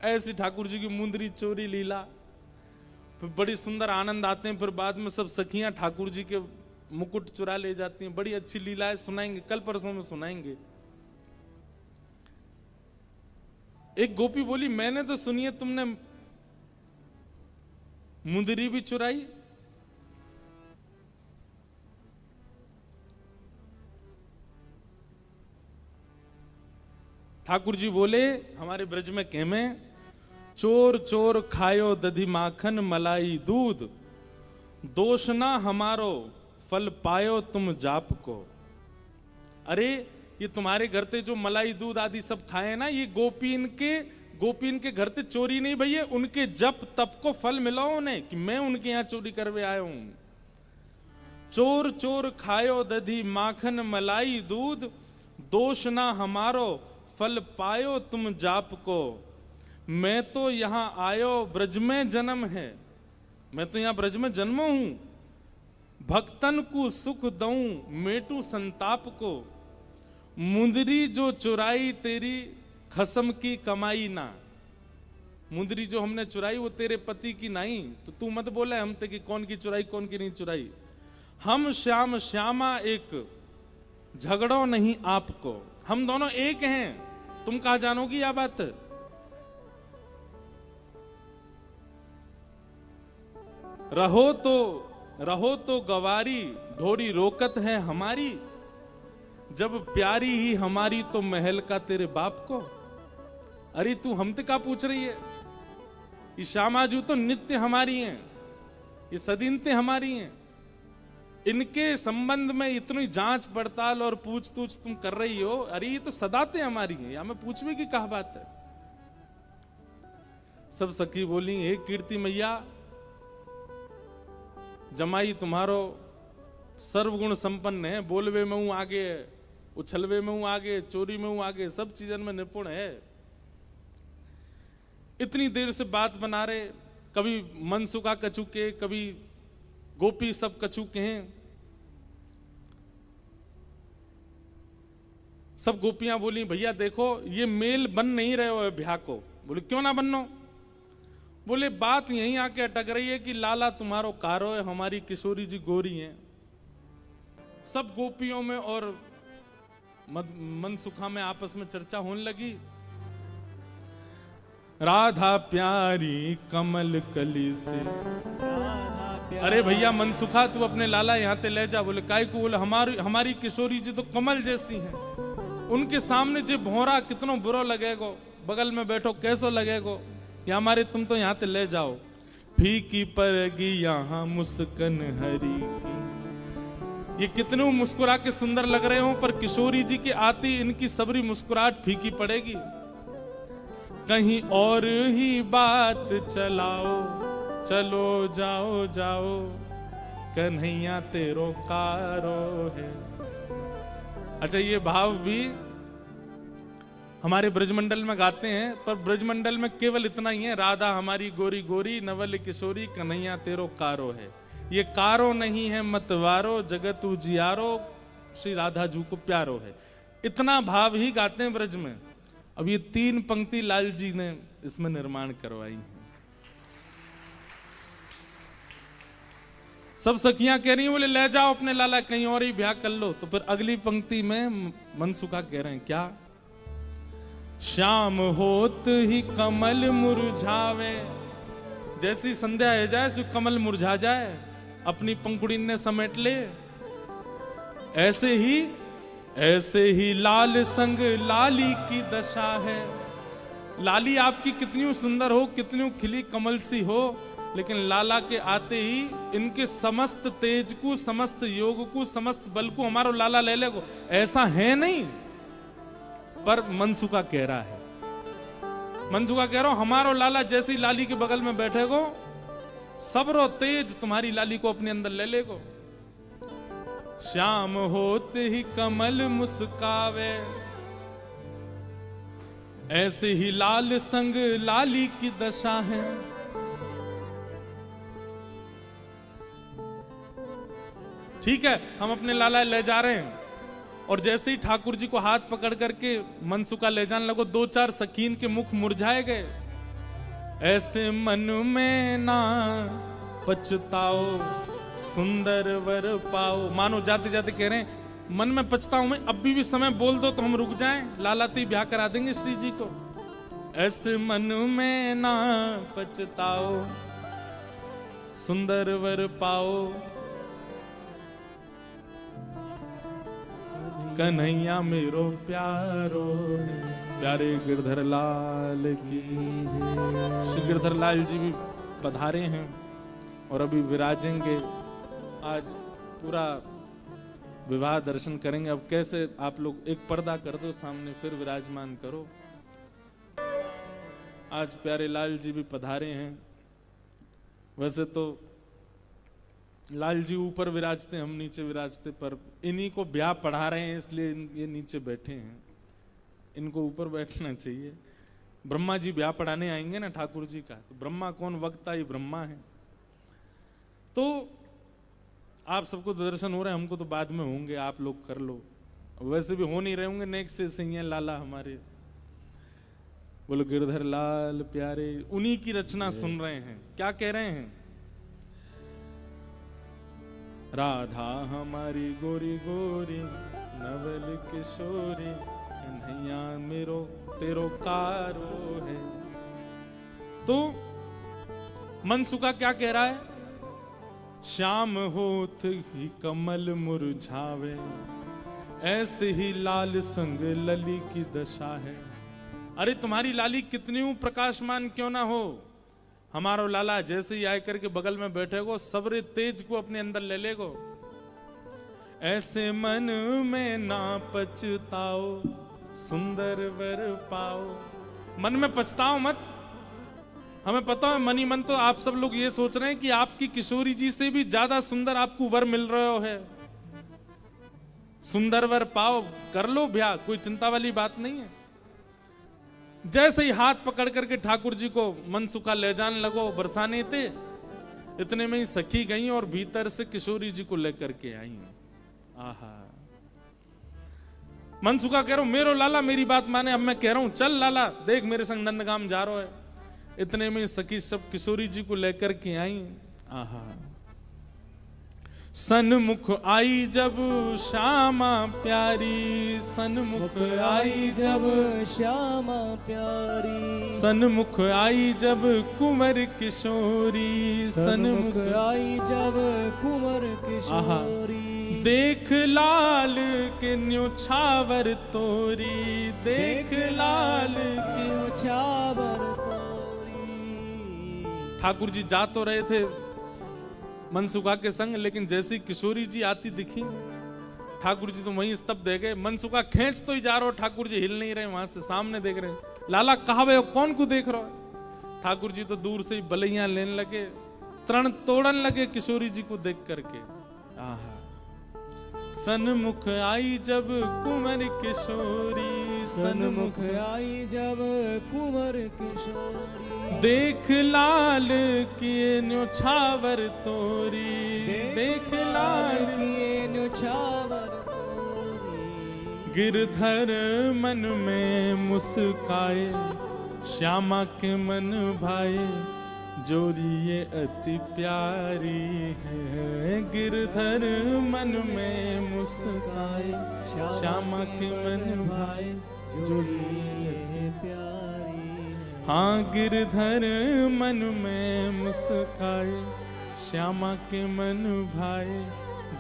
ऐसी ठाकुर जी की मुंदरी चोरी लीला। फिर बड़ी सुंदर आनंद आते हैं। फिर बाद में सब सखियां ठाकुर जी के मुकुट चुरा ले जाती हैं। बड़ी अच्छी लीलाएं सुनाएंगे, कल परसों में सुनाएंगे। एक गोपी बोली मैंने तो सुनी है तुमने मुंदरी भी चुराई। ठाकुर जी बोले हमारे ब्रज में कहमे, चोर चोर खायो दधी माखन मलाई दूध, दोष ना हमारो फल पायो तुम जाप को। अरे ये तुम्हारे घर ते जो मलाई दूध आदि सब खाए ना, ये गोपीन के घर ते चोरी नहीं भैया, उनके जप तप को फल मिला उन्हें कि मैं उनके यहाँ चोरी करवे आया हूं। चोर चोर खायो दधी माखन मलाई दूध, दोष ना हमारो फल पायो तुम जाप को। मैं तो यहां आयो ब्रज में जन्म है, मैं तो यहां ब्रज में जन्म हूं। भक्तन को सुख दऊं मेटू संताप को, मुंदरी जो चुराई तेरी खसम की कमाई ना। मुंदरी जो हमने चुराई वो तेरे पति की नहीं, तो तू मत बोले हम ते कि कौन की चुराई कौन की नहीं चुराई। हम श्याम श्यामा एक, झगड़ो नहीं आपको। हम दोनों एक हैं, तुम कहा जानोगी यह बात। रहो तो गवारी, ढोरी रोकत है हमारी, जब प्यारी ही हमारी तो महल का तेरे बाप को। अरे तू हमसे क्या पूछ रही है, ये श्यामाजू तो नित्य हमारी हैं, ये सदीनते हमारी हैं। इनके संबंध में इतनी जांच पड़ताल और पूछ तूछ तुम कर रही हो, अरे ये तो सदाते हमारी हैं, या मैं पूछने की क्या बात है। सब सखी बोली, हे कीर्ति मैया, जमाई तुम्हारो सर्वगुण संपन्न है, बोलवे में हूं आगे, उछलवे में हूं आगे, चोरी में हूं आगे, सब चीजन में निपुण है। इतनी देर से बात बना रहे, कभी मनसुखा कछु के, कभी गोपी सब कछु के हैं। सब गोपियां बोली, भैया देखो ये मेल बन नहीं रहे हो ब्याह को। बोले क्यों ना बननो। बोले बात यहीं आके अटक रही है कि लाला तुम्हारो कारो है, हमारी किशोरी जी गोरी हैं। सब गोपियों में और मनसुखा में आपस में चर्चा होने लगी। राधा प्यारी कमल कली से, अरे भैया मनसुखा तू अपने लाला यहाँ ते ले जा। बोले काय को। बोले हमारी किशोरी जी तो कमल जैसी हैं, उनके सामने जो भौरा कितनो बुरा लगेगो, बगल में बैठो कैसो लगेगो, या हमारे तुम तो यहाँ ते ले जाओ। फीकी पड़गी यहाँ मुस्कन हरी की। ये कितने मुस्कुरा के सुंदर लग रहे हो, पर किशोरी जी के आती इनकी सबरी मुस्कुराहट फीकी पड़ेगी। कहीं और ही बात चलाओ, चलो जाओ जाओ, कन्हैया तेरो कारो है। अच्छा ये भाव भी हमारे ब्रजमंडल में गाते हैं, पर ब्रजमंडल में केवल इतना ही है, राधा हमारी गोरी गोरी, नवल किशोरी, कन्हैया तेरो कारो है। ये कारो नहीं है मतवारो, जगत उजियारो, श्री राधा जू को प्यारो है। इतना भाव ही गाते हैं ब्रज में। अब ये 3 पंक्ति लाल जी ने इसमें निर्माण करवाई है। सब सखियां कह रही हैं, बोले ले जाओ अपने लाला कहीं और ही ब्याह कर लो। तो फिर अगली पंक्ति में मनसुखा कह रहे हैं क्या, श्याम होत ही कमल मुरझावे। जैसी संध्या हो जाए सो कमल मुरझा जाए, अपनी पंखुड़ी ने समेट ले। ऐसे ही लाल संग लाली की दशा है। लाली आपकी कितनी सुंदर हो, कितनी खिली कमल सी हो, लेकिन लाला के आते ही इनके समस्त तेज को, समस्त योग को, समस्त बल को हमारो लाला ले लेगो। ऐसा है नहीं, पर मनसुखा कह रहा है, मनसुखा कह रहा हूं हमारो लाला जैसी लाली के बगल में बैठेगो, सबरो तेज तुम्हारी लाली को अपने अंदर ले लेगो। श्याम होत ही कमल मुस्कावे, ऐसे ही लाल संग लाली की दशा है। ठीक है, हम अपने लाला ले जा रहे हैं। और जैसे ही ठाकुर जी को हाथ पकड़ करके मनसुखा ले जाने लगो, 2-4 सकीन के मुख मुरझाए गए। ऐसे मन में ना पछताओ, सुंदर वर पाओ। मानो जाते जाते कह रहे हैं मन में पछताओ मैं, अभी भी समय बोल दो तो हम रुक जाएं, लाला ती ब्याह करा देंगे श्री जी को। ऐसे मन में ना पछताओ, सुंदर वर पाओ, कन्हैया मेरो प्यारो है। प्यारे गिरधर लाल की जय। श्री गिरधर लाल जी भी पधारे हैं और अभी विराजेंगे। आज पूरा विवाह दर्शन करेंगे। अब कैसे आप लोग एक पर्दा कर दो सामने, फिर विराजमान करो। आज प्यारे लाल जी भी पधारे हैं। वैसे तो लाल जी ऊपर विराजते, हम नीचे विराजते, पर इन्हीं को ब्याह पढ़ा रहे हैं इसलिए ये नीचे बैठे हैं। इनको ऊपर बैठना चाहिए। ब्रह्मा जी ब्याह पढ़ाने आएंगे ना ठाकुर जी का, तो ब्रह्मा कौन, वक्ता ही ब्रह्मा है। तो आप सबको दर्शन हो रहे हैं, हमको तो बाद में होंगे, आप लोग कर लो। वैसे भी हो नहीं रहे होंगे, नेक से सही लाला हमारे। बोलो गिरधर लाल प्यारे, उन्हीं की रचना सुन रहे हैं। क्या कह रहे हैं? राधा हमारी गोरी गोरी नवल किशोरी, कन्हैया मेरो तेरो कारो है। तो मनसुखा क्या कह रहा है? श्याम होत ही कमल मुरझावे, ऐसे ही लाल संग लली की दशा है। अरे तुम्हारी लाली कितनी प्रकाशमान क्यों ना हो, हमारो लाला जैसे ही आकर के बगल में बैठेगो, सबरे तेज को अपने अंदर ले लेगो। ऐसे मन में ना पछताओ, सुंदर वर पाओ। मन में पछताओ मत। हमें पता है मन ही मन तो आप सब लोग ये सोच रहे हैं कि आपकी किशोरी जी से भी ज्यादा सुंदर आपको वर मिल रहा है। सुंदर वर पाओ, कर लो ब्याह, कोई चिंता वाली बात नहीं है। जैसे ही हाथ पकड़ करके ठाकुर जी को मनसुखा ले जाने लगो, बरसाने थे, इतने में ही सखी गई और भीतर से किशोरी जी को लेकर के आई। आहा, मनसुखा कह रहा हूं मेरो लाला मेरी बात माने, अब मैं कह रहा हूं चल लाला देख मेरे संग नंदगाम जा रहा है। इतने में सखी सब किशोरी जी को लेकर के आई। आहा, सन्मुख आई जब श्यामा प्यारी, सन्मुख आई जब श्यामा प्यारी, सन्मुख आई जब कुंवर किशोरी, सन्मुख आई जब कुंवर किशोरी। देख लाल के न्योछावर तोरी, देख लाल के न्योछावर तोरी। ठाकुर जी जा तो रहे थे मनसुखा के संग, लेकिन जैसी किशोरी जी आती दिखी, ठाकुर जी तो वहीं स्तब्ध रह गए। मनसुखा खींच तो ही जा रहा हो, ठाकुर जी हिल नहीं रहे, वहां से सामने देख रहे। लाला कहा वे कौन को देख रहा है? ठाकुर जी तो दूर से ही बलैया लेने लगे, तरण तोड़न लगे किशोरी जी को देख करके। आहा, सन्मुख आई जब कुंवर किशोरी, सन्मुख आई जब कुंवर किशोरी। देख लाल किए न्योछावर तोरी, देख लाल किए न्योछावर तोरी। गिरधर मन में मुस्काए, श्यामा के मन भाए, जोड़ी ये अति प्यारी है। गिरधर मन में मुस्काए, श्यामा के मन भाए, जोड़ी ये प्यारी है। हाँ, गिरधर मन में मुस्काए, श्यामा के मन भाए,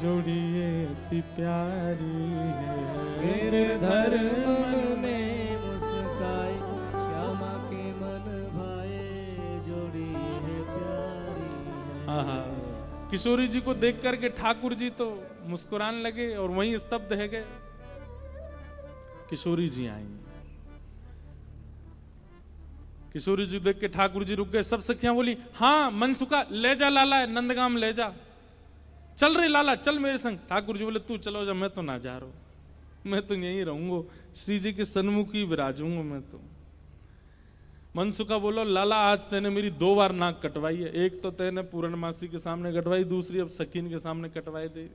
जोड़ी ये अति प्यारी है। गिरधर मन में मुस्काए, श्यामा के मन भाए, जोड़ी है प्यारी है। आहा, किशोरी जी को देख करके ठाकुर जी तो मुस्कुराने लगे और वहीं स्तब्ध है गए। किशोरी जी आई, किशोरी जी देख के ठाकुर जी रुक गए। सब सखियां बोली हाँ मनसुखा ले जा लाला, नंदगाम ले जा, चल रे लाला चल मेरे संग। ठाकुर जी बोले तू चलो जा, मैं तो ना जा रहा हूं, मैं तो यहीं रहूंगा, श्री जी के सन्मुख ही विराजूंगा मैं तो। मनसुखा बोलो लाला आज तेने मेरी 2 बार नाक कटवाई है, एक तो तेने पूर्णमासी के सामने कटवाई, दूसरी अब सकीन के सामने कटवाई दे।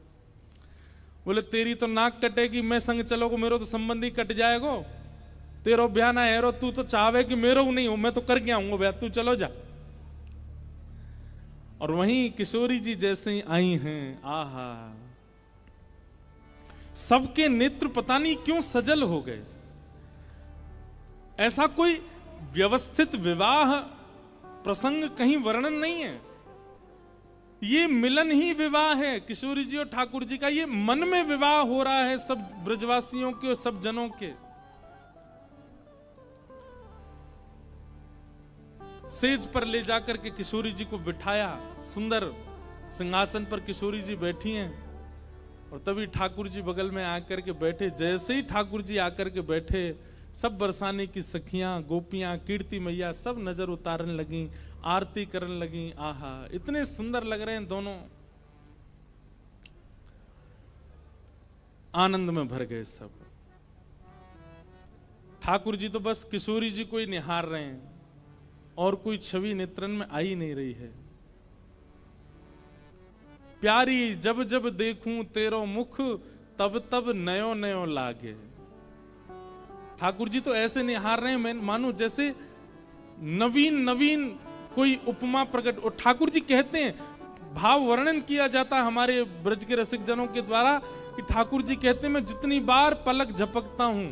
बोले तेरी तो नाक कटेगी, मैं संग चलोगो मेरो तो संबंधी कट जाएगो, तेरो ब्याह ना है, तू तो चाहे कि मेरो नहीं हो, मैं तो करके आऊंगा ब्याह, तू चलो जा। और वहीं किशोरी जी जैसे ही आई हैं, आहा, सबके नेत्र पता नहीं क्यों सजल हो गए। ऐसा कोई व्यवस्थित विवाह प्रसंग कहीं वर्णन नहीं है। ये मिलन ही विवाह है किशोरी जी और ठाकुर जी का। ये मन में विवाह हो रहा है सब ब्रजवासियों के और सब जनों के। सेज पर ले जाकर के किशोरी जी को बिठाया, सुंदर सिंहासन पर किशोरी जी बैठी हैं और तभी ठाकुर जी बगल में आकर के बैठे। जैसे ही ठाकुर जी आकर के बैठे, सब बरसाने की सखियां, गोपियां, कीर्ति मैया सब नजर उतारने लगी, आरती करने लगी। आहा, इतने सुंदर लग रहे हैं दोनों, आनंद में भर गए सब। ठाकुर जी तो बस किशोरी जी को ही निहार रहे हैं और कोई छवि नेत्रन में आ ही नहीं रही है। प्यारी जब जब देखूं तेरो मुख, तब तब नयो नयो लागे। ठाकुर जी तो ऐसे निहार रहे हैं, मैं मानो जैसे नवीन नवीन कोई उपमा प्रकट। और ठाकुर जी कहते हैं, भाव वर्णन किया जाता है हमारे ब्रज के रसिक जनों के द्वारा कि ठाकुर जी कहते हैं, मैं जितनी बार पलक झपकता हूं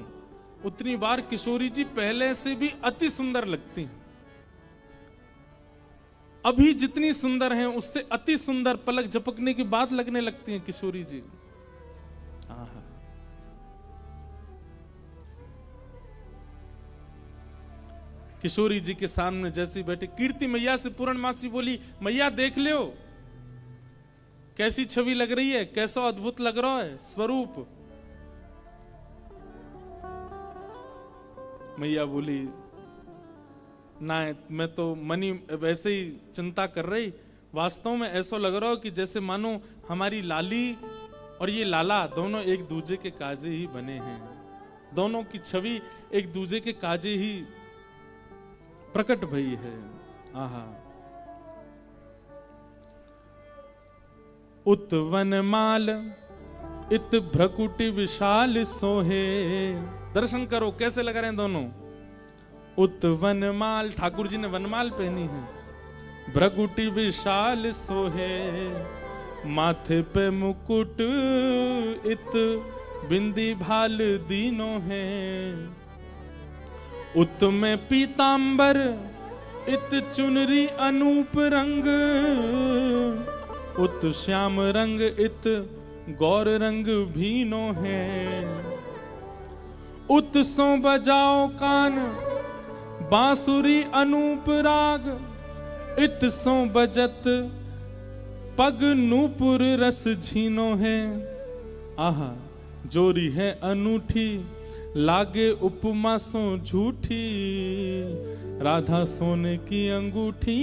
उतनी बार किशोरी जी पहले से भी अति सुंदर लगती हैं। अभी जितनी सुंदर हैं उससे अति सुंदर पलक झपकने के बाद लगने लगती हैं किशोरी जी। आहा, किशोरी जी के सामने जैसे बैठे, कीर्ति मैया से पूर्णमासी बोली, मैया देख लो कैसी छवि लग रही है, कैसा अद्भुत लग रहा है स्वरूप। मैया बोली, ना मैं तो मनी वैसे ही चिंता कर रही, वास्तव में ऐसा लग रहा हो कि जैसे मानो हमारी लाली और ये लाला दोनों एक दूजे के काजे ही बने हैं, दोनों की छवि एक दूजे के काजे ही प्रकट भई है। आहा, उत वनमाल इत भ्रकुटि विशाल सोहे। दर्शन करो कैसे लग रहे हैं दोनों। उत वनमाल, ठाकुर जी ने वनमाल पहनी है, भ्रकुटि विशाल सोहे, माथे पे मुकुट इत बिंदी भाल दीनो है। उत में पीतांबर इत चुनरी अनूप रंग, उत श्याम रंग इत गौर रंग भीनो है। उत सो बजाओ कान बांसुरी अनूप राग, इत सो बजत पग नूपुर रस झीनो है। आहा, जोरी है अनूठी लागे उपमा सो झूठी, राधा सोने की अंगूठी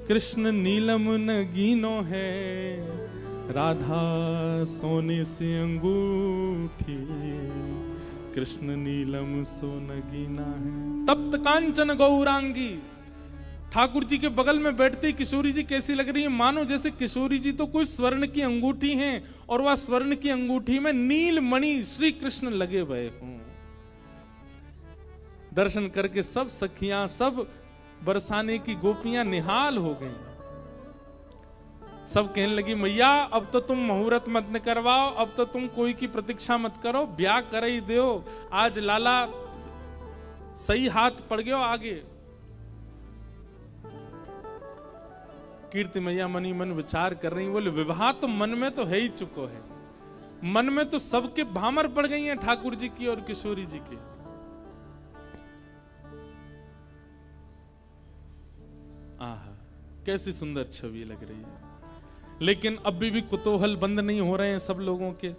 कृष्ण नीलम नगीनो है। राधा सोने से अंगूठी कृष्ण नीलम सो नगीना है। तप्त कांचन गौरांगी, ठाकुर जी के बगल में बैठती किशोरी जी कैसी लग रही है, मानो जैसे किशोरी जी तो कोई स्वर्ण की अंगूठी हैं और वह स्वर्ण की अंगूठी में नील मणि श्री कृष्ण लगे हुए हों। दर्शन करके सब सखियां, सब बरसाने की गोपियां निहाल हो गईं। सब कहने लगी, मैया अब तो तुम मुहूर्त मत न करवाओ, अब तो तुम कोई की प्रतीक्षा मत करो, ब्याह कर ही दो। आज लाला सही हाथ पड़ गयो आगे। कीर्ति मैया मनी मन विचार कर रही, बोले विवाह तो मन में तो है ही चुको है, मन में तो सबके भामर पड़ गई हैं ठाकुर जी की और किशोरी जी की। आहा, कैसी सुंदर छवि लग रही है। लेकिन अभी भी कुतूहल बंद नहीं हो रहे हैं सब लोगों के।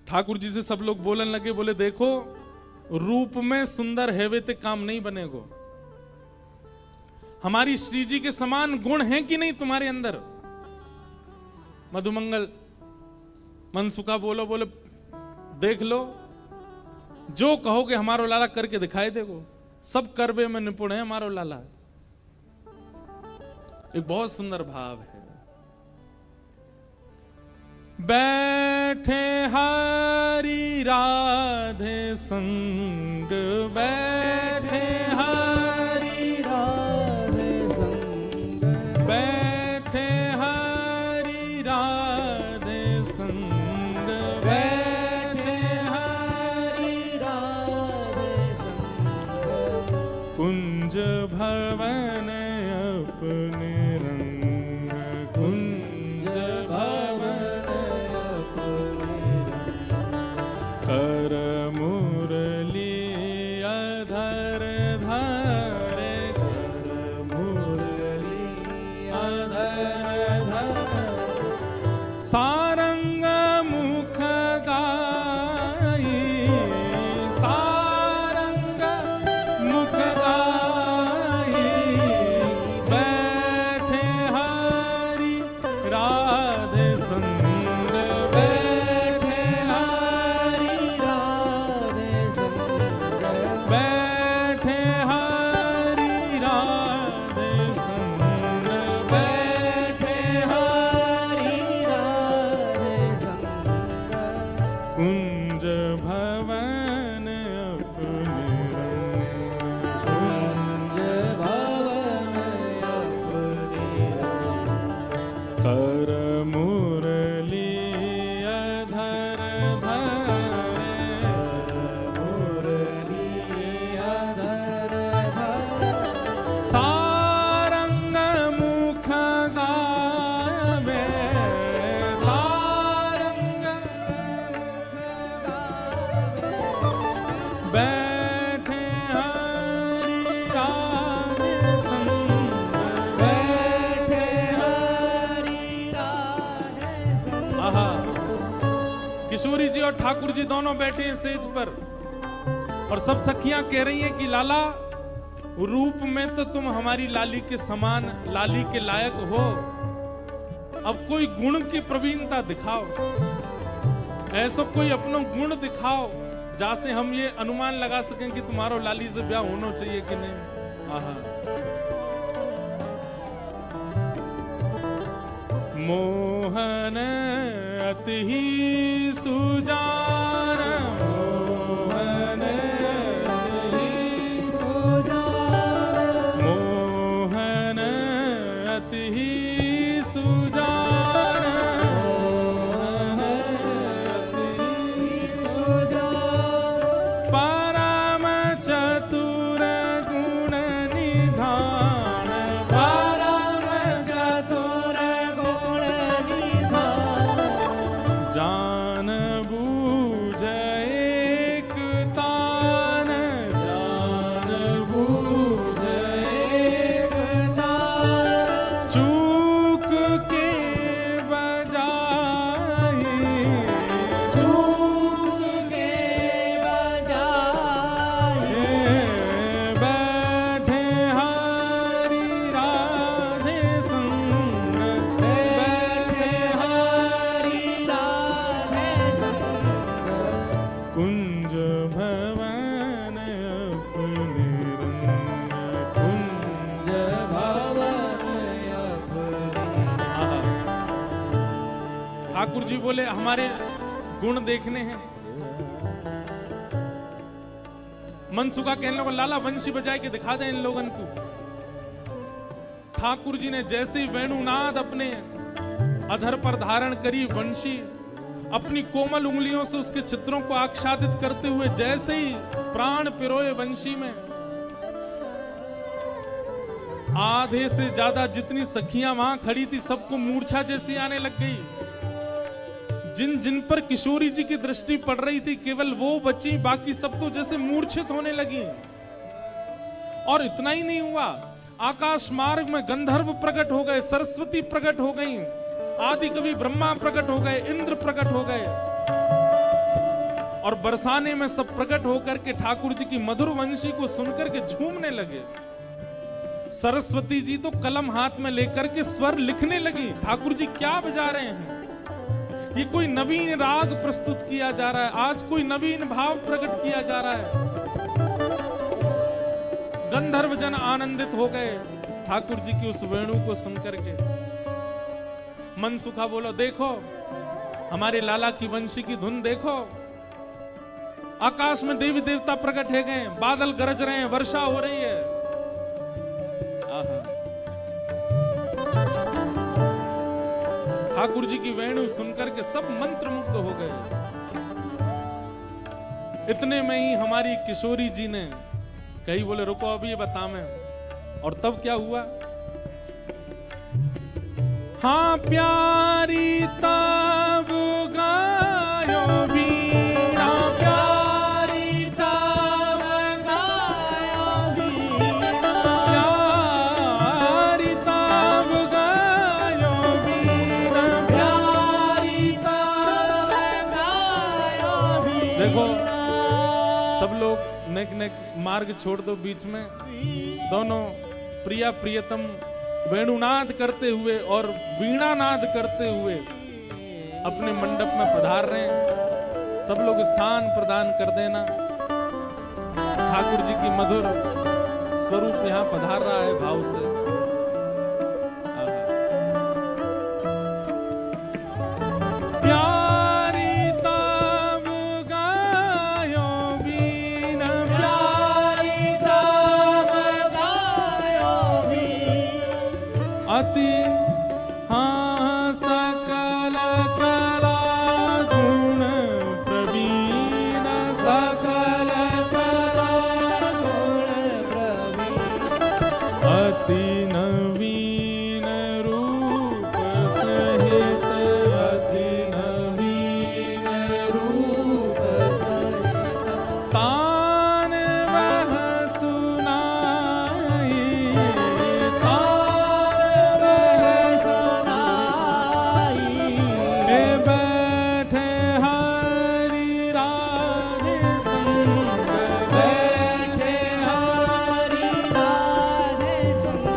ठाकुर जी से सब लोग बोलने लगे, बोले देखो रूप में सुंदर है वे ते काम नहीं बनेगो। हमारी श्री जी के समान गुण हैं कि नहीं तुम्हारे अंदर। मधुमंगल मनसुखा बोलो, बोले देख लो जो कहोगे हमारो लाला करके दिखाई देगो, सब करवे में निपुण है हमारो लाला। एक बहुत सुंदर भाव है। बैठे हरि राधे संग, बैठे हरि राधे संग, बैठे हरि राधे संग, बैठे हरि राधे संग, कुंज भवन अपने रंग। कर मुरली अधर धरे, कर मुरली अधर धरे, सारंग मुख गाई, सारंग मुख गाई, बैठे हरि राधे संग, बैठे हरि राधे संग, बैठे हरि राधे संग, बैठे हरि राधे संग, कुंज भवन अपने रंग, कुंज भवन अपने रंग, कर मुरली अधर धरे, मुरली अधर धरे, सारंग मुख गावे, सारंग मुख गावे, बैठे हरि राधे संग, बैठे हरि राधे संग। आहा, किशोरी जी और ठाकुर जी दोनों बैठे हैं सेज पर और सब सखियां कह रही हैं कि लाला, रूप में तो तुम हमारी लाली के समान, लाली के लायक हो, अब कोई गुण की प्रवीणता दिखाओ, ऐसा कोई अपना गुण दिखाओ जैसे हम ये अनुमान लगा सकें कि तुम्हारा लाली से ब्याह होना चाहिए कि नहीं। आहा, मोहन अति ही सुजान, मोहन अति ही सुजान, मोहन अति ही सुजान, सुजान, परम चतुर गुण निधान, परम चतुर गुण निधान, जान बूझ एक तान, जान बूझ एक तान, चूक के बजाई, चूक के बजाए, बैठे हरि राधे संग, बैठे हरि राधे संग, कुंज भवन अपने रंग, कुंज कुंज भवन अपने। आहा। ठाकुर जी बोले हमारे गुण देखने हैं। मनसुखा कहने लगा लाला वंशी बजाए के दिखा दे इन लोगन को। ठाकुर जी ने जैसे ही वेणुनाद अपने अधर पर धारण करी, वंशी अपनी कोमल उंगलियों से उसके चित्रों को आच्छादित करते हुए जैसे ही प्राण पिरोए वंशी में, आधे से ज्यादा जितनी सखियां वहां खड़ी थी सबको मूर्छा जैसी आने लग गई। जिन जिन पर किशोरी जी की दृष्टि पड़ रही थी केवल वो बची, बाकी सब तो जैसे मूर्छित होने लगी। और इतना ही नहीं हुआ, आकाश मार्ग में गंधर्व प्रकट हो गए, सरस्वती प्रकट हो गई, आदि कवि ब्रह्मा प्रकट हो गए, इंद्र प्रकट हो गए और बरसाने में सब प्रकट होकर के ठाकुर जी की मधुर वंशी को सुनकर के झूमने लगे। सरस्वती जी तो कलम हाथ में लेकर के स्वर लिखने लगी। ठाकुर जी क्या बजा रहे हैं? ये कोई नवीन राग प्रस्तुत किया जा रहा है, आज कोई नवीन भाव प्रकट किया जा रहा है। गंधर्व जन आनंदित हो गए ठाकुर जी की उस वेणु को सुनकर के। मनसुखा बोलो देखो हमारे लाला की वंशी की धुन देखो, आकाश में देवी देवता प्रकट है गए, बादल गरज रहे हैं, वर्षा हो रही है। आहा। ठाकुर जी की वेणु सुनकर के सब मंत्रमुग्ध हो गए। इतने में ही हमारी किशोरी जी ने कही, बोले रुको अभी ये बता मैं। और तब क्या हुआ? हाँ प्यारी तब गायो बीना देखो सब लोग नेक नेक मार्ग छोड़ दो बीच में। दोनों प्रिया प्रियतम वेणुनाद करते हुए और वीणानाद करते हुए अपने मंडप में पधार रहे हैं। सब लोग स्थान प्रदान कर देना। ठाकुर जी की मधुर स्वरूप यहाँ पधार रहा है भाव से। प्यारी तब गायो बीन, प्यारी तब गायो बीन, अति हाँ सकल कला गुण प्रवीण, सकल कला गुण प्रवीण, अति नवीन रूप सहित, अति नवीन रूप सहित, तान वह सुनाई, तान वह सुनाई, ए बैठे हरि राधे संग, बैठे हरि राधे संग,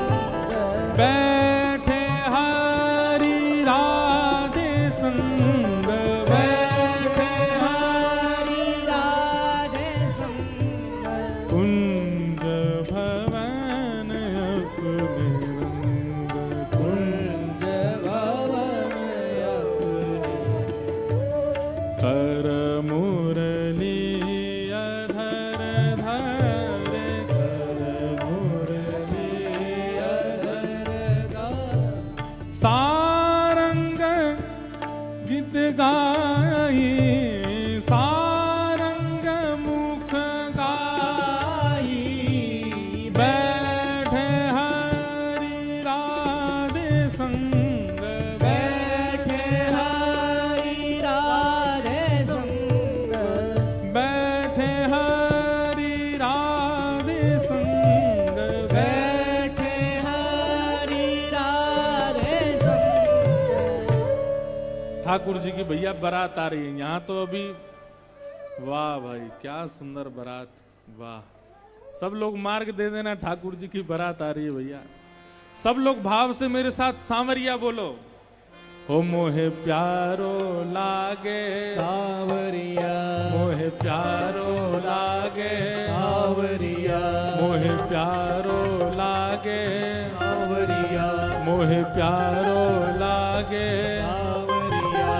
बैठे हरि राधे संग, बैठे हरि राधे संग, कुंज भवन अपने रंग, कुंज भवन अपने, कर मुरली अधर धरे, कर मुरली अधर गा, सारंग गीत गाई, सारंग मुख गाई, गाई, बैठे हरि राधे संग, बैठे हरि राधे संग, बैठे हरि राधे संग, बैठे हरि राधे संग। ठाकुर जी की भैया बारात आ रही है यहाँ तो अभी। वाह भाई क्या सुंदर बारात, वाह। सब लोग मार्ग दे देना, ठाकुर जी की बारात आ रही है भैया। सब लोग भाव से मेरे साथ सांवरिया बोलो। हो मोहे प्यारो लागे, सावरिया, मोहे प्यारो लागे, सावरिया, मोहे प्यारो लागे, सावरिया, मोहे प्यारो लागे। सावरिया,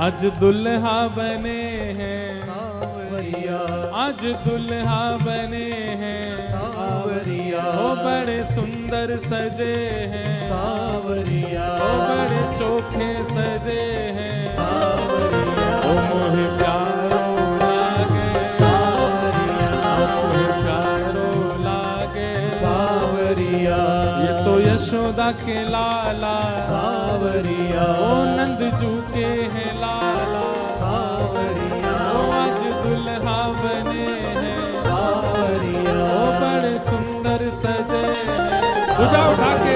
आज दुल्हा बने हैं, सावरिया, आज दुल्हा बने हैं, सावरिया, ओ बड़े सुंदर सजे हैं, सावरिया, ओ बड़े चोखे सजे हैं। सावरिया, ओ मोहे प्यारो लागे, सावरिया, मोहे प्यारो लागे। सावरिया, ये तो यशोदा के लाला, सावरिया, ओ नंदजू के हैं लाला, सावरिया, ओ आज दुल्हा बने हैं, सावरिया, ओ बड़े सुंदर सजे हैं। पूजा उठा के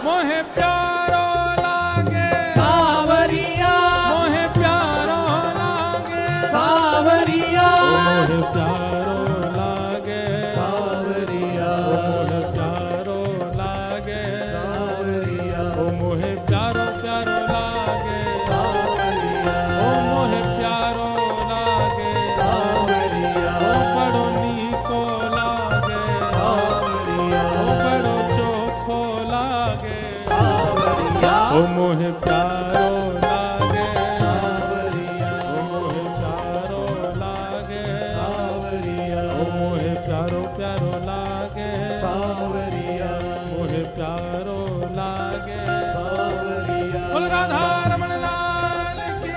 मोहे प्यारो लागे, सावरिया, मोहे प्यारो लागे, सावरिया, ओ मोहे प्यारो लागे, सावरिया, ओ मोहे प्यारो लागे, सावरिया, ओ मोहे प्यारो प्यारो लागे, सावरिया, ओ मोहे प्यारो लागे, सावरिया, ओ बड़ो नीको लागे, सावरिया, ओ बड़ो चोखो लागे, सावरिया, ओ मोहे प्यारो लागे, सावरिया, ओ मोहे प्यारो लागे, सावरिया, ओ मोहे प्यारो प्यारो लागे, सावरिया, मोहे प्यारो लागे। सावरिया। बोल राधा रमण लाल की।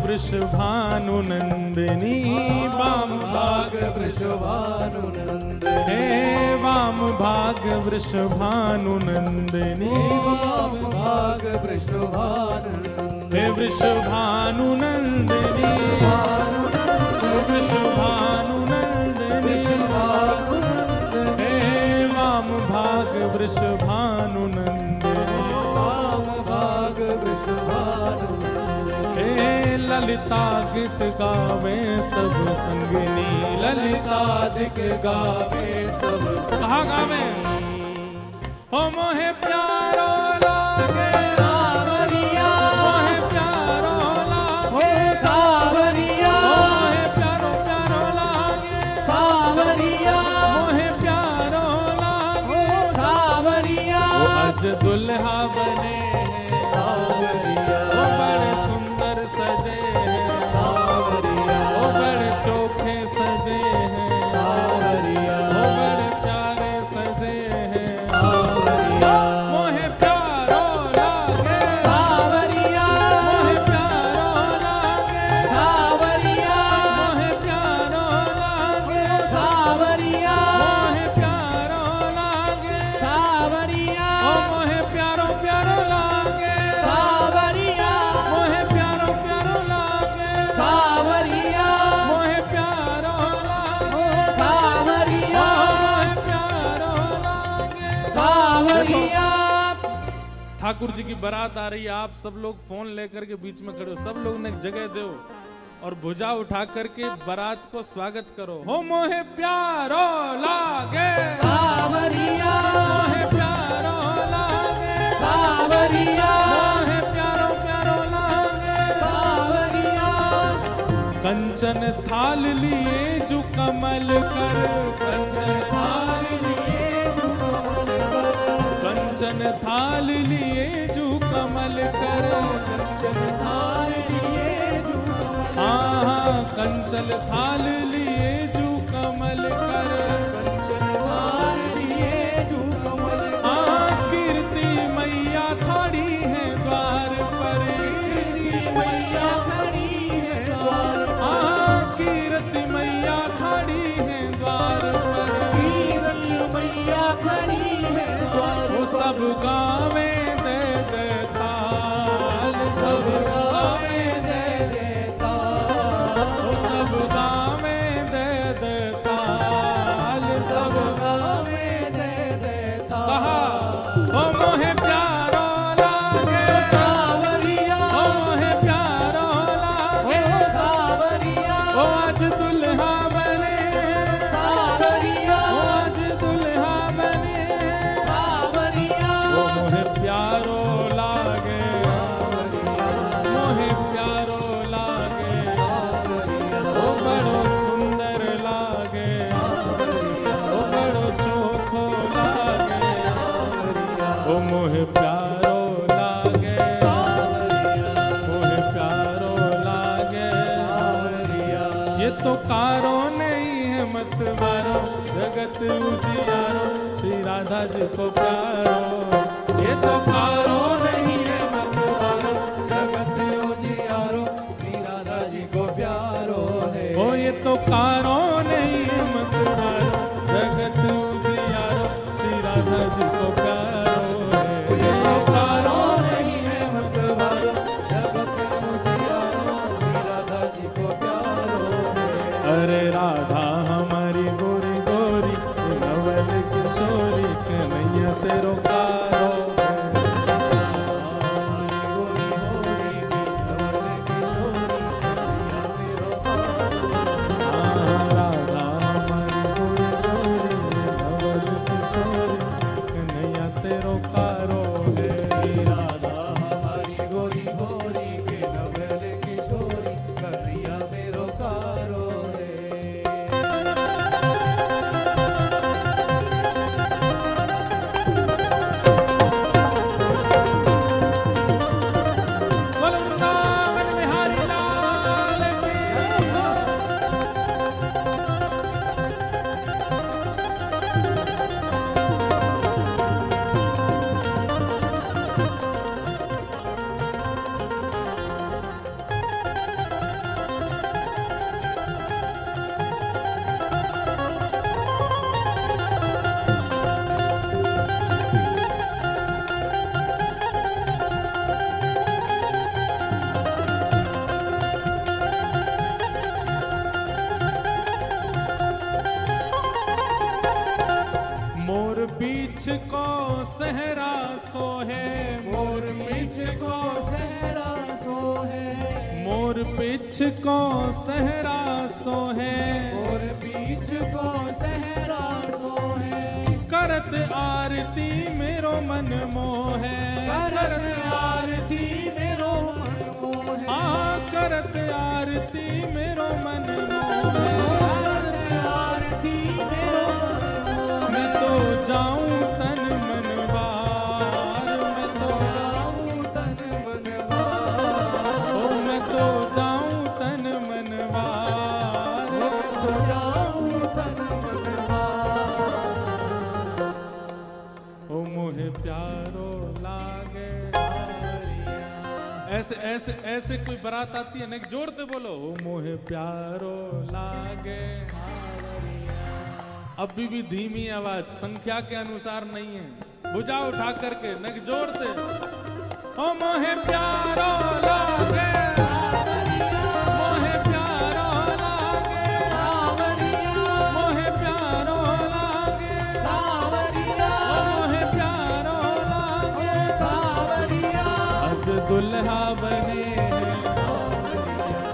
वृषभानु नंदिनी वाम भाग वृषभानु नंदिनी हे वाम भाग वृषभानु नंदिनी वाम भाग वृषभानु हे वृषभानु नंदिनी वृषभानु नंदिनी हे वाम भाग वृषभानु नंदिनी वाम भाग वृषभानु हे ललिता गीत गावे सब संगिनी ललिता ललितादिक गावे सब कहा गावे हो मोहे प्यारो लागे सावरिया मोहे प्यारो हो लागे सावरिया मोहे प्यारो प्यारो लागे सावरिया मोहे प्यारो लागे सावरिया आज दुल्हा बने हैं सावरिया वो बड़े सुंदर सजे हैं सावरिया वो बड़े चोखे सजे हैं सावरिया वो बड़े प्यारे सजे हैं सावरिया मोहे प्यारो लागे सावरिया मोहे प्यारो लागे सावरिया मोहे प्यारो लागे सावरिया मोहे प्यारो लागे सावरिया ओ मोहे प्यारो प्यारो लागे सावरिया मोहे प्यारो प्यारो लागे सावरिया मोहे प्यारो लागे सावरिया मोहे प्यारो लागे सावरिया ठाकुर जी की बारात आ रही है, आप सब लोग फोन लेकर के बीच में खड़े हो, सब लोग ने जगह दो और भुजा उठा करके बारात को स्वागत करो। हो मोहे प्यारो लागे सावरिया मोहे प्यारो लागे सावरिया मोहे प्यारो प्यारो लागे सावरिया कंचन थाल लिए जो कमल कर कंचन थाल कंचन थाल लिए जो कमल कर हाँ कंचन थाल लिए जो कमल कर हाँ कीर्ति मैया खड़ी है द्वार पर हाँ कीर्ति मैया खड़ी है द्वार पर वो सब गावे दे दे ताल सब गावे वो सब गावे दे दे ताल सब कहा ओ मोहे प्यारो लागे ओ मोहे प्यारो लागे ओ आज दुल्हा बने ओ आज दुल्हा बने ओ मोहे प्यारो लागे मोहे प्यारो लागे ओ बड़ो सुंदर लागे ओ बड़ो चोखो लागे ओ मोहे प्यारो लागे मोहे प्यारो लागे ये तो कारो नहीं है मतवारो जगत उजियारो श्री राधा जी को प्यारो ये तो कारो नहीं है मतवारो जगत उजियारो श्री राधा जी को प्यारो है ओ ये तो कारो नहीं है मतवारो जगत उजियारो श्री राधा जी को प्यारो है ये तो कारो नहीं है मतवारो जगत उजियारो श्री राधा जी को प्यारो है अरे राधा हमारी गोरी गोरी नवल किशोरी कन्हैया तेरो प्यारो को सहरा सोहे, मोर पीछ को सहरा सोहे, मोर पीछ को सहरा सोहे, मोर पीछ को सहरा सोहे, करत आरती मेरो मन मोहे, करत आरती मेरो मन मोहे, करत आरती मेरो मन मोहे, करत आरती मेरो मन मोहे, मैं तो जाऊं तन मन बार, मैं तो जाऊं तन मन बार, ओ मैं तो जाऊं तन मन बार, मैं तो जाऊं तन मन बार, ओ मोहे प्यारो लागे। ऐसे ऐसे ऐसे कोई बारात आती है ना, जोड़ते बोलो, ओ मोहे प्यारो लागे। अभी भी धीमी आवाज, संख्या के अनुसार नहीं है, भुजा उठा करके नग जोड़ते, ओ मोहे प्यारो लागे, मोहे प्यारो लागे, मोहे प्यारो लागे, ओ मोहे प्यारो लागे। आज दुल्हा बने हैं,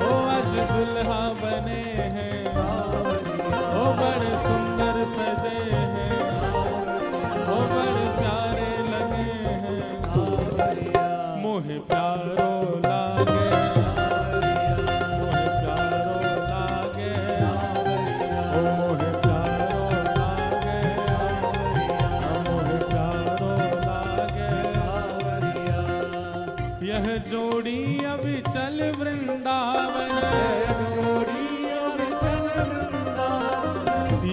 ओ आज दुल्हा बने हैं, ओ बड़े सुंदर सजे हैं, ओ बड़े प्यारे लगे हैं, मोहे प्यारो लागे, मोहे प्यारो लागे, ओ मोहे प्यारो लागे, मोहे प्यारो लागे। यह जोड़ी अभी चल वृंदावन,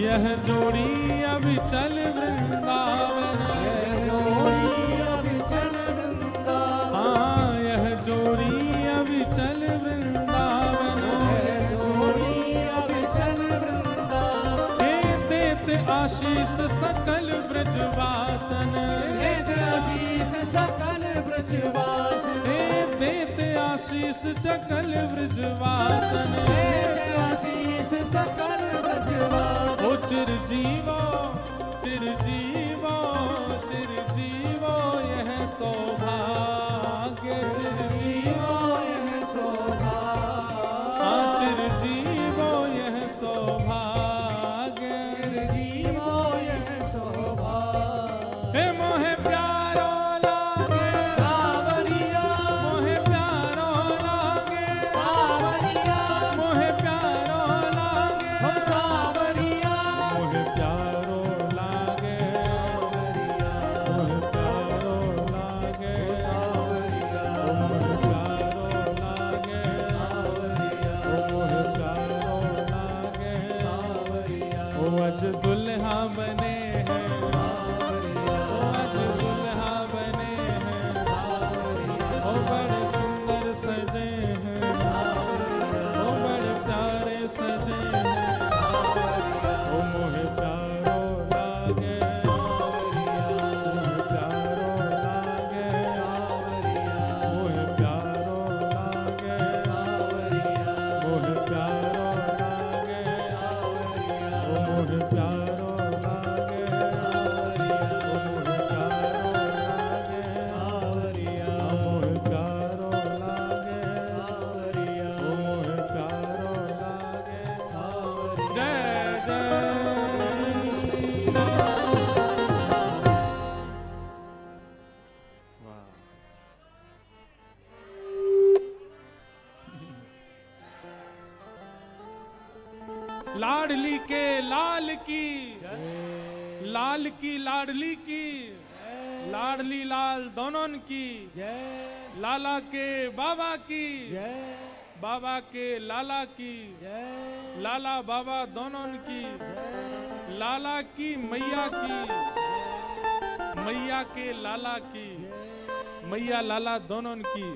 यह जोड़ी अभी चल वृंदावन, हाँ यह जोड़ी अभी चल वृंदावन, हे देते आशीष सकल ब्रजवासन, सकल ब्रजवासन, हे देते आशीष सकल ब्रजवासन, आशीष सकल ब्रजवासन, ओ चिरजीवो चिरजीवो चिरजीवो यह सौभाग्य, चिरजीवो यह सौभाग्य, हाँ चिरजीवो यह सौभाग्य, चिरजीवो यह सौभाग्य। हे मोहे प्यारो लागे, सावरिया, मोहे प्यारो लागे, सावरिया, मोहे प्यारो लागे, हो सावरिया, मोहे प्यारो लागे, मोहे प्यारो लागे, ओ मोहे प्यारो लागे, ओ मोहे प्यारो लागे, ओ आज दुल्हा बने हैं, ओ आज दुल्हा बने हैं, ओ बड़े सुंदर सजे हैं, ओ बड़े प्यारे सजे हैं, ओ मोहे प्यारो लागे, मोहे प्यारो लागे, मोहे प्यारो लागे, मोहे प्यारो लागे, ओ मोहे प्यारो लागे, ओ मोहे प्यारो लागे, मोहे प्यारो लागे, ओ मोहे प्यारो लागे। जय जय श्री राम। वाह। लाडली के लाल की, लाल की लाडली की, लाडली लाल दोनों की, जय लाला के बाबा की, जय बाबा के लाला की, जय लाला बाबा दोनों की, लाला की मैया की, मैया के लाला की, मैया लाला दोनों की,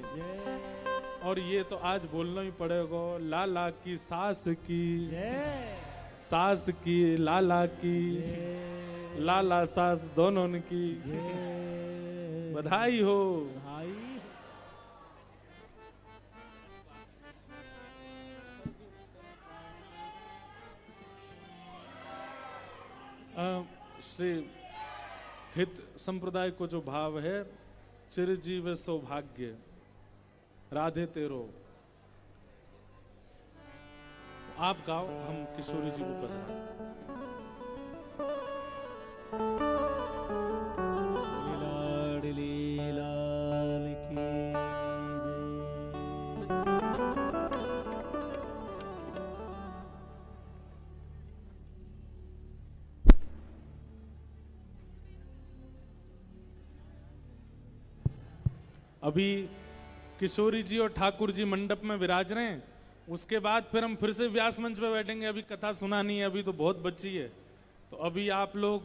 और ये तो आज बोलना ही पड़ेगा, लाला की सास की, जय सास की लाला की, लाला सास दोनों की बधाई हो। भाई श्री हित संप्रदाय को जो भाव है, चिरजीव सौभाग्य राधे तेरो। आप गाओ, हम किशोरी जी को पधरा। लाडली लाल की अभी किशोरी जी और ठाकुर जी मंडप में विराज रहे हैं, उसके बाद फिर हम फिर से व्यास मंच पे बैठेंगे। अभी कथा सुनानी है, अभी तो बहुत बची है, तो अभी आप लोग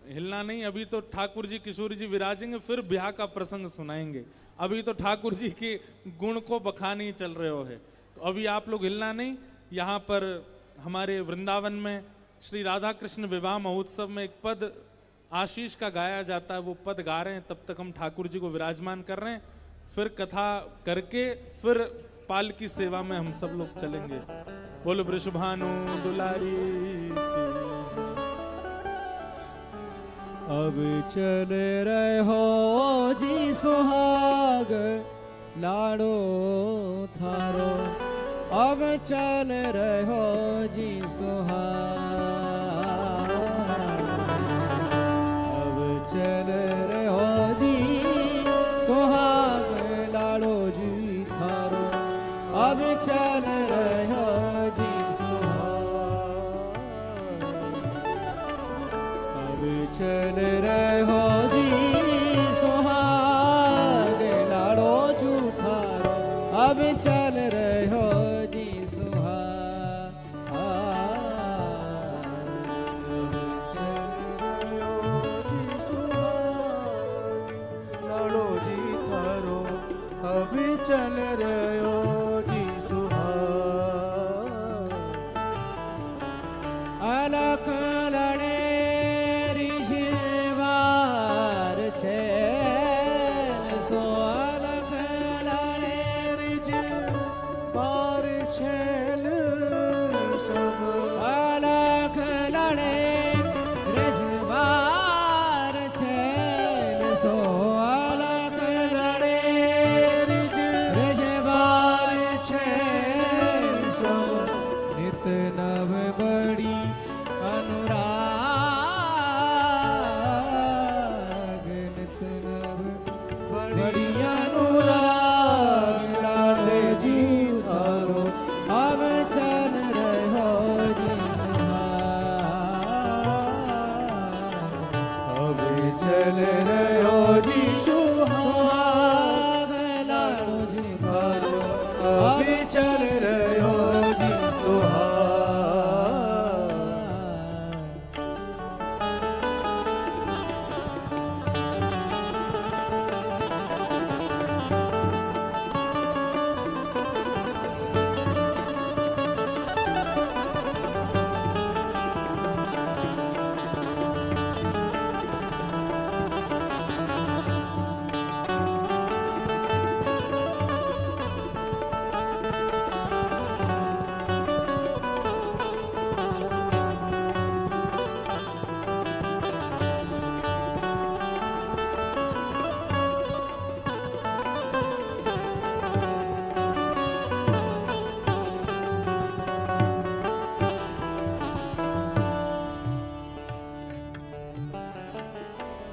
हिलना नहीं। अभी तो ठाकुर जी किशोरी जी विराजेंगे, फिर ब्याह का प्रसंग सुनाएंगे। अभी तो ठाकुर जी के गुण को बखान ही चल रहे हो है, तो अभी आप लोग हिलना नहीं। यहाँ पर हमारे वृंदावन में श्री राधा कृष्ण विवाह महोत्सव में एक पद आशीष का गाया जाता है, वो पद गा रहे हैं, तब तक हम ठाकुर जी को विराजमान कर रहे हैं। फिर कथा करके फिर पाल की सेवा में हम सब लोग चलेंगे। बोलो वृषभानु दुलारी की। अब चल रहे हो जी सुहाग लाडो थारो, अब चल रहे हो जी सुहाग, अब चल रहे हो जी सुहाग लाडो जी थारो, अब चल रहे हो जी सुहाग, अब चल रहे हो जी सुहाग लाडो जी थारो, अब चल रहे हो जी सुहाग, चल रहे हो जी सुहाग, अलख लड़े रिझवार छे सो, अलख लड़े रिझवार छेल सब, अलख लड़े रिझवार छेल सो, अलख लड़े नित नव बड़ी अनुराग, नित नव बड़ी अनुराग लाडे जी थारो, अब चल रहे हो जी सुहाग, अब चल रहे हो जी सुहाग लाडो जी थारो, अब चल रहे हो जी सुहाग।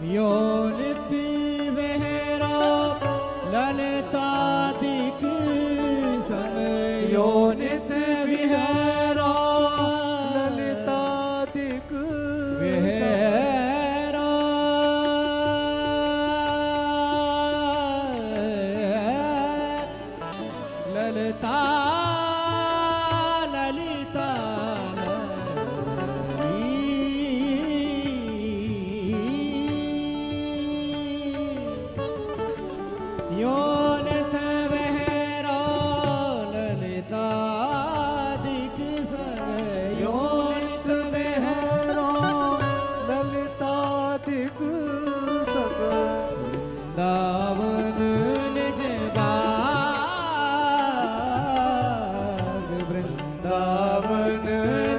यो नित्य वेहरा ललितादिक सन, यो नित्य विहरा ललितादिक वेहरा, ललिता ललिता यो नित वेहरा ललितादिक सन, यो नित वेहरा ललितादिक सन, वृंदावन निज बाग, वृंदावन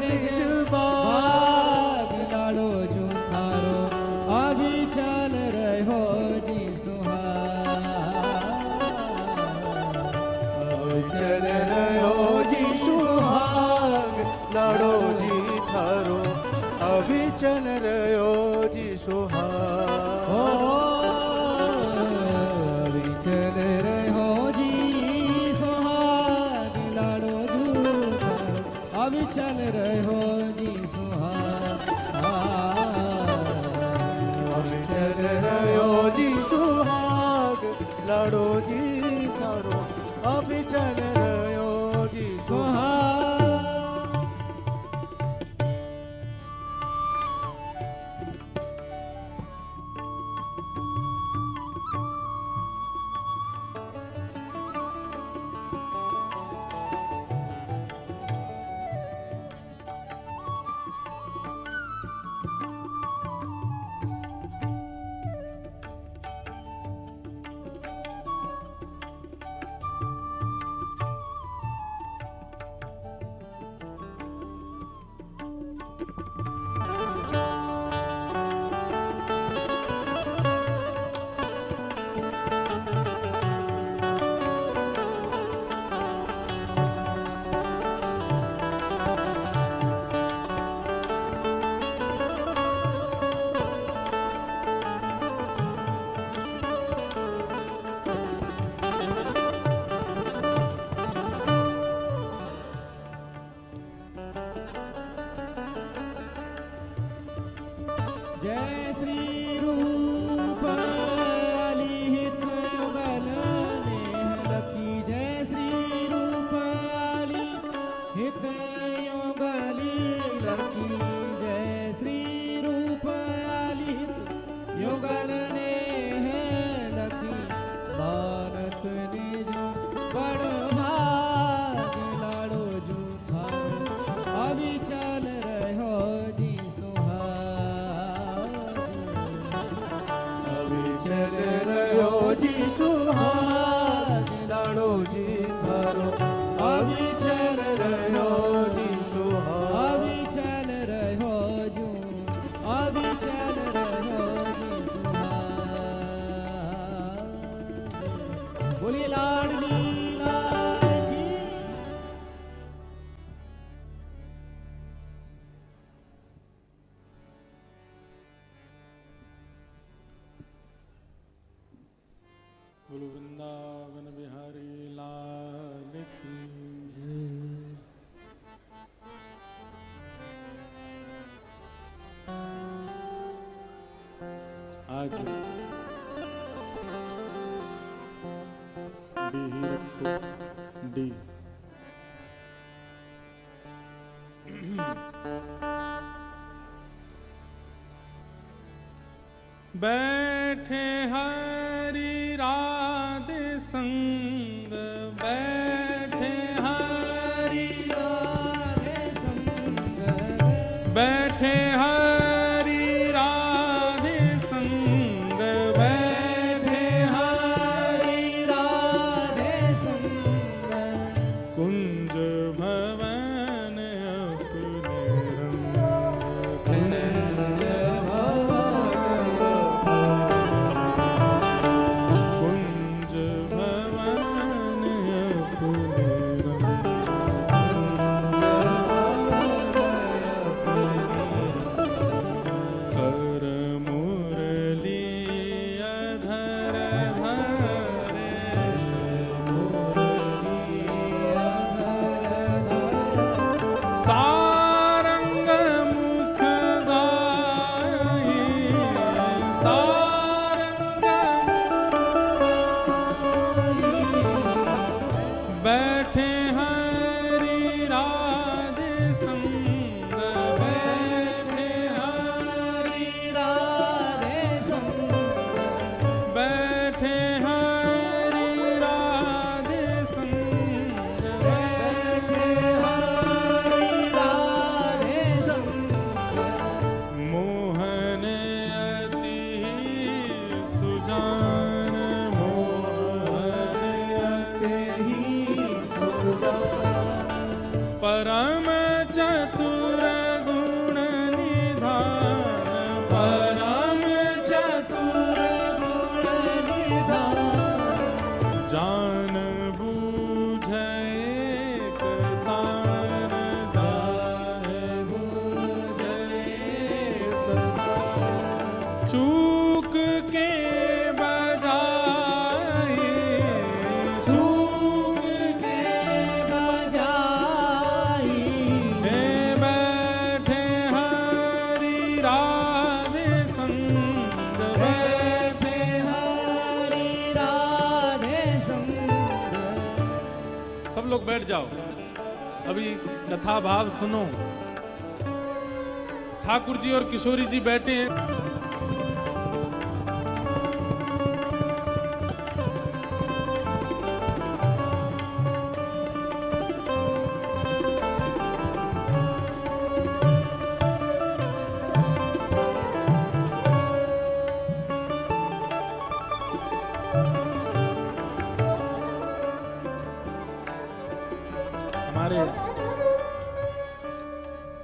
निज बाग लाडो जी थारो, अभी चल चल रहो जी सुहाग लाड़ो जी थारो अभी चल रहो जी सुहाग अभी चल रहो जी सुहाग लाड़ो जू अभी चल रहो जी सुहाग अभी चल रहो जी सुहाग लाड़ो जी थारो अभी चल रहो जी सुहाग जय श्री रूप अली हित युगल नेह लखी जय श्री रूप अली हित युगली लखी जय श्री रूप अली हित युगल नेह लखी भारत ने जो बड़ भाग लाड़ो जू अभी चल रहो जी चल रहो जी सुहाग लाड़ो जी थारो अभी चल रहो जी सुहाग अभी चल रहो जू अभी चल रहो जी सुहाग बोलिए लाडली लाल की बोलो वृंदावन बिहारी लाल की जय। आज डी ही रखो डी बैठे हरि राधे संग बैठे हरि राधे संग बैठे हरि राधे संग बैठे हरि राधे संग कुंज भवन अपने रंग कुंज भवन अपने कर मुरली अधर धरे सारंग मुख गाई सारंग बैठे हरि राधे संग बैठे हरि राधे संग बैठे हरि राधे संग बैठे हरि राधे संग मोहन अति सुजान मोहन ही सुजान परम चतुर गुण निधान परम चतुर गुण निधान जान बूझ सब लोग बैठ जाओ, अभी कथा भाव सुनो। ठाकुर जी और किशोरी जी बैठे हैं।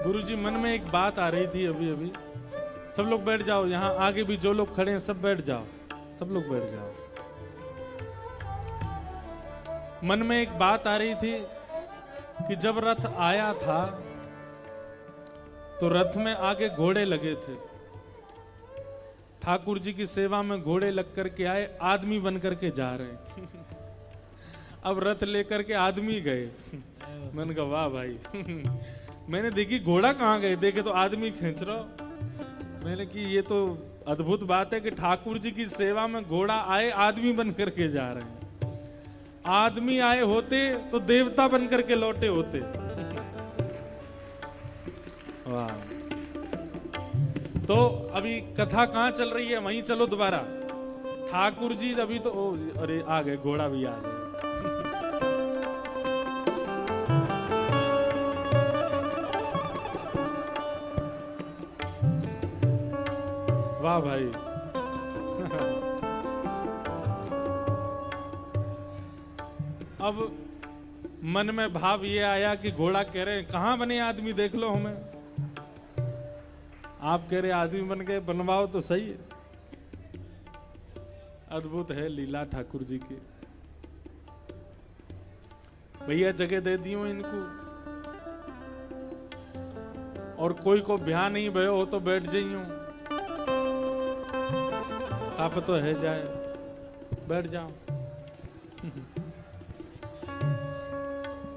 गुरुजी मन में एक बात आ रही थी अभी अभी। सब लोग बैठ जाओ, यहाँ आगे भी जो लोग खड़े हैं सब बैठ जाओ, सब लोग बैठ जाओ। मन में एक बात आ रही थी कि जब रथ आया था तो रथ में आगे घोड़े लगे थे। ठाकुर जी की सेवा में घोड़े लग करके आए, आदमी बन करके जा रहे हैं। अब रथ लेकर के आदमी गए। मैंने कहा वाह भाई। मैंने देखी घोड़ा कहाँ गए, देखे तो आदमी खींच रहा। मैंने कि ये तो अद्भुत बात है कि ठाकुर जी की सेवा में घोड़ा आए, आदमी बन करके जा रहे हैं। आदमी आए होते तो देवता बन करके लौटे होते। वाह। तो अभी कथा कहाँ चल रही है, वहीं चलो दोबारा। ठाकुर जी अभी तो अरे आ गए, घोड़ा भी आ गए। वाह भाई। अब मन में भाव ये आया कि घोड़ा कह रहे कहां बने आदमी, देख लो हमें। आप कह रहे आदमी बन गए, बनवाओ तो सही है। अद्भुत है लीला ठाकुर जी की। भैया जगह दे दियो इनको, और कोई को ब्याह नहीं भयो हो तो बैठ जाइयो। आप तो है जाए, बैठ जाओ।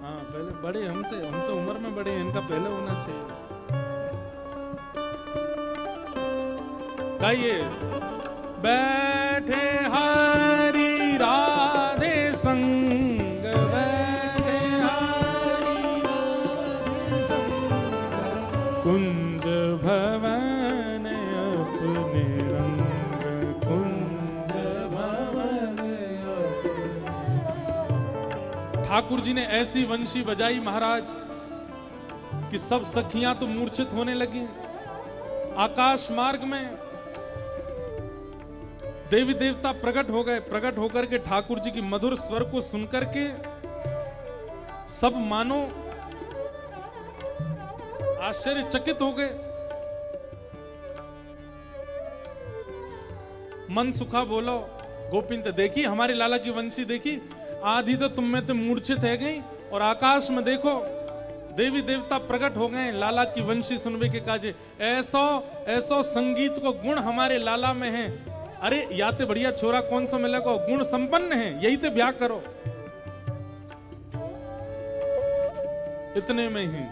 हाँ पहले बड़े हमसे उम्र में बड़े, इनका पहले होना चाहिए। गाइए। बैठे हरि राधे संग, बैठे हरि राधे संग, कुंज भवन अपने ठाकुर जी ने ऐसी वंशी बजाई महाराज कि सब सखियां तो मूर्छित होने लगी। आकाश मार्ग में देवी देवता प्रकट हो गए। प्रकट होकर के ठाकुर जी की मधुर स्वर को सुनकर के सब मानो आश्चर्यचकित हो गए। मन सुखा बोलो, गोपिंद देखी हमारी लाला की वंशी, देखी आधी तो तुम में तो मूर्छित है गई, और आकाश में देखो देवी देवता प्रकट हो गए लाला की वंशी सुनवे के काजे। ऐसो ऐसो संगीत को गुण हमारे लाला में है। अरे याते बढ़िया छोरा कौन सा मिलेगा, गुण संपन्न है, यही तो ब्याह करो। इतने में ही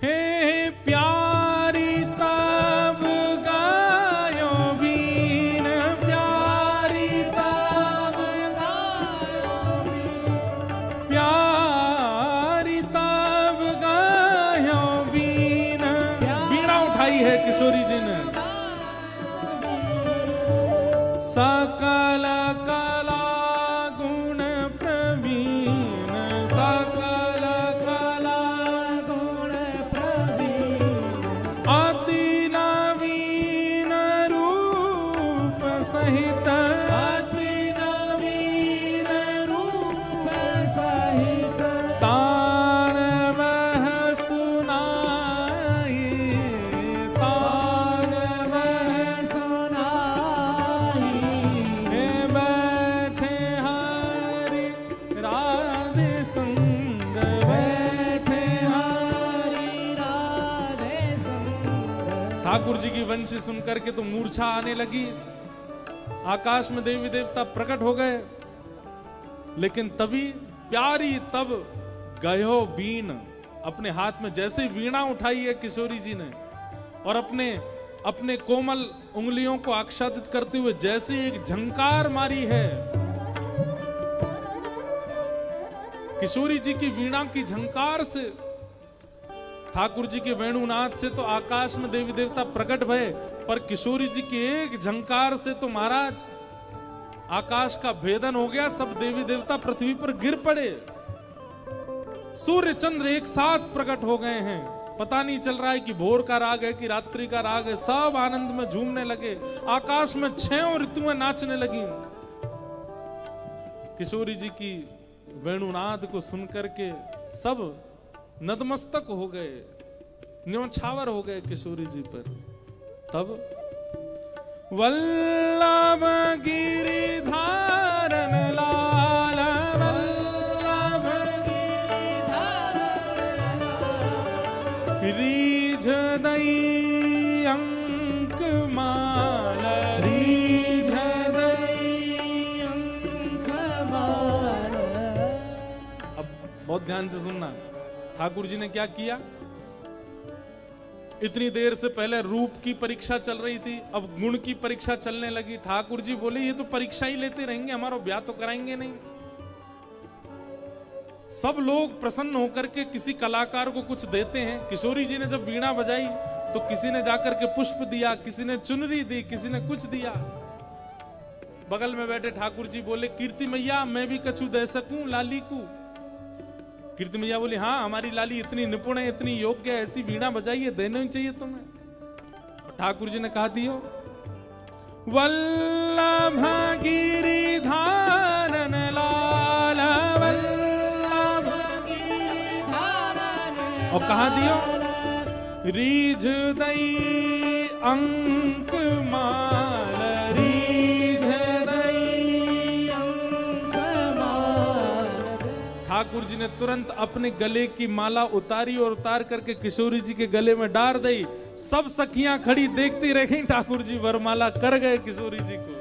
हे प्यारी तब गायो बीन, प्यारी तब गायो बीन, प्यारी तब गायो बीन। बीणा उठाई है किशोरी जी ने। सकल कला गुण प्रवीण, सकल कला गुण प्रवीण, अति नवीन रूप सहित, अति नवीन रूप सहित, तान वह सुनाई, तान वह सुनाई। हे बैठे हरि राधे संग, बैठे हरि राधे संग। ठाकुर जी की वंशी सुनकर के तो मूर्छा आने लगी। आकाश में देवी देवता प्रकट हो गए, लेकिन तभी प्यारी तब गयो बीन, अपने हाथ में जैसे वीणा उठाई है किशोरी जी ने, और अपने अपने कोमल उंगलियों को आच्छादित करते हुए जैसे एक झंकार मारी है किशोरी जी की वीणा की झंकार से, ठाकुर जी के वेणुनाद से तो आकाश में देवी देवता प्रकट भये, पर किशोरी जी की एक झंकार से तो महाराज आकाश का भेदन हो गया, सब देवी देवता पृथ्वी पर गिर पड़े। सूर्य चंद्र एक साथ प्रकट हो गए हैं, पता नहीं चल रहा है कि भोर का राग है कि रात्रि का राग है, सब आनंद में झूमने लगे, आकाश में 6 ऋतुएं नाचने लगी। किशोरी जी की वेणुनाद को सुनकर के सब नतमस्तक हो गए, न्योछावर हो गए किशोरी जी पर। तब वल्लभ गिरिधारन लाल, वल्लभ गिरिधारन लाल, रीझ दई अंक माल, रीझ दई अंक माल। अब बहुत ध्यान से सुनना, ठाकुर जी ने क्या किया? इतनी देर से पहले रूप की परीक्षा चल रही थी, अब गुण की परीक्षा चलने लगी। ठाकुर जी बोले ये तो परीक्षा ही लेते रहेंगे, हमारा ब्याह तो कराएंगे नहीं। सब लोग प्रसन्न होकर के किसी कलाकार को कुछ देते हैं। किशोरी जी ने जब वीणा बजाई तो किसी ने जाकर के पुष्प दिया, किसी ने चुनरी दी, किसी ने कुछ दिया। बगल में बैठे ठाकुर जी बोले कीर्ति मैया मैं भी कछु दे सकूं लाली को। कीर्ति मैया बोली हाँ हमारी लाली इतनी निपुण है, इतनी योग्य है, ऐसी वीणा बजाइए, देना ही चाहिए तुम्हें। ठाकुर जी ने कहा दियो। वल्लभ गिरिधारन लाल, वल्लभ गिरिधारन और कहा दियो? रीझ दई अंक माल, रीझ दई अंक माल। ठाकुर जी ने तुरंत अपने गले की माला उतारी और उतार करके किशोरी जी के गले में डाल दी। सब सखियां खड़ी देखती रह गई, ठाकुर जी वरमाला कर गए किशोरी जी को।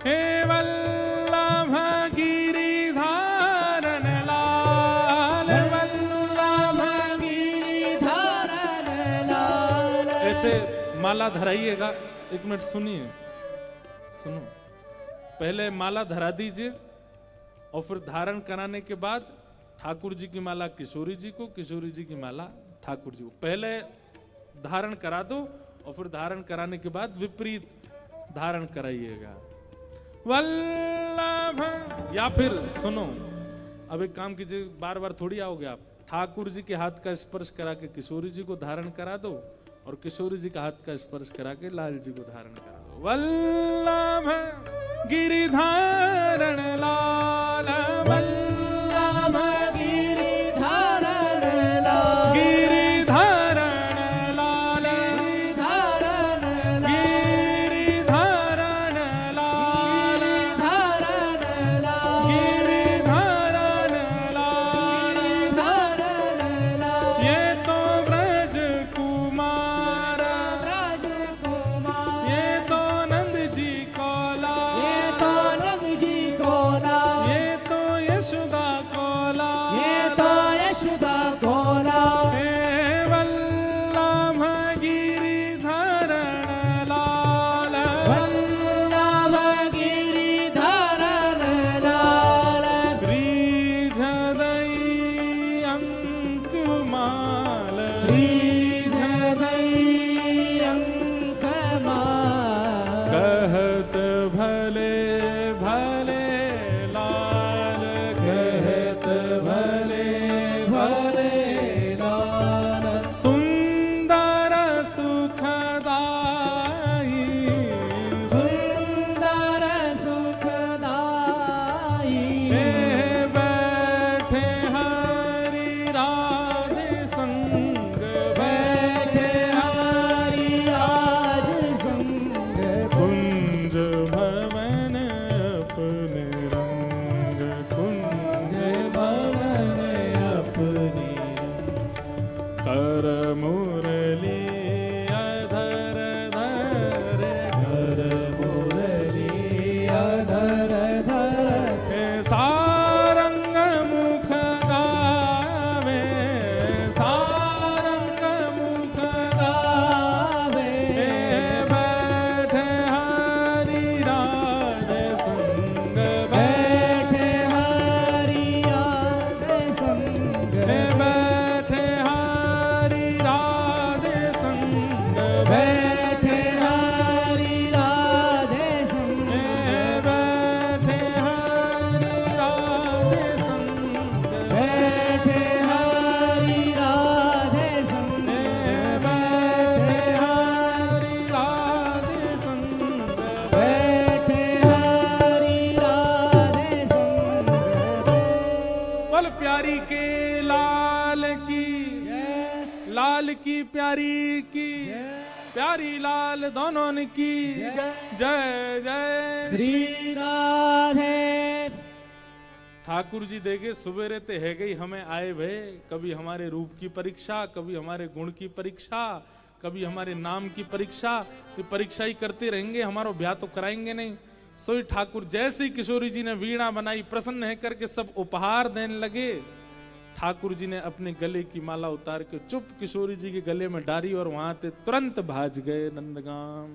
हे वल्लभ गिरिधारन लाल, वल्लभ गिरिधारन लाल। ऐसे माला धराइएगा। एक मिनट सुनिए, सुनो। पहले माला धरा दीजिए और फिर धारण कराने के बाद ठाकुर जी की माला किशोरी जी को, किशोरी जी की माला ठाकुर जी को। पहले धारण करा दो और फिर धारण कराने के बाद विपरीत धारण कराइएगा। वल्लभ, या फिर सुनो, अब एक काम कीजिए, बार बार थोड़ी आओगे आप। ठाकुर जी के हाथ का स्पर्श करा के किशोरी जी को धारण करा दो और किशोरी जी का हाथ का स्पर्श करा के लाल जी को धारण करा दो। वल्लभ गिरिधारण लाल, वल्लभ गिरिधारन लाल, गिरिधारण लाल, गिरिधारन लाल, गिरिधारण लाल, गिरिधारन लाल, गिरिधारण लाल, गिरिधारन लाल। ये तो ब्रज कुमार, ब्रज कुमार, ये तो नंद जी को लाल, ये तो नंद जी को लाल, ये तो यशोदा को लाल, ये तो यशोदा को लाल। हे वल्लभ गिरिधारण लाल, वल्लभ गिरिधारन लाल, रीझ दई अंक माल, रीझ दई अंक माल। कहत भले भले लाल, कहत भले भले लाल, सुंदर सुखदाई, सुंदर सुखदाई। हे बैठे हरि राधे संग, बैठे हरि राज संग, कुंज भवन अपने के लाल की, जय लाल की प्यारी की, जय प्यारी लाल दोनों की जय जय जय। श्री राधे। ठाकुर जी देखे सुबेरे ते है गई हमें आए भय, कभी हमारे रूप की परीक्षा, कभी हमारे गुण की परीक्षा, कभी हमारे नाम की परीक्षा। ये परीक्षा ही करते रहेंगे, हमारा ब्याह तो कराएंगे नहीं। सोई ठाकुर जैसे ही किशोरी जी ने वीणा बनाई, प्रसन्न है करके सब उपहार देने लगे। ठाकुर जी ने अपने गले की माला उतार के चुप किशोरी जी के गले में डाली और वहां से तुरंत भाज गए नंदगाम।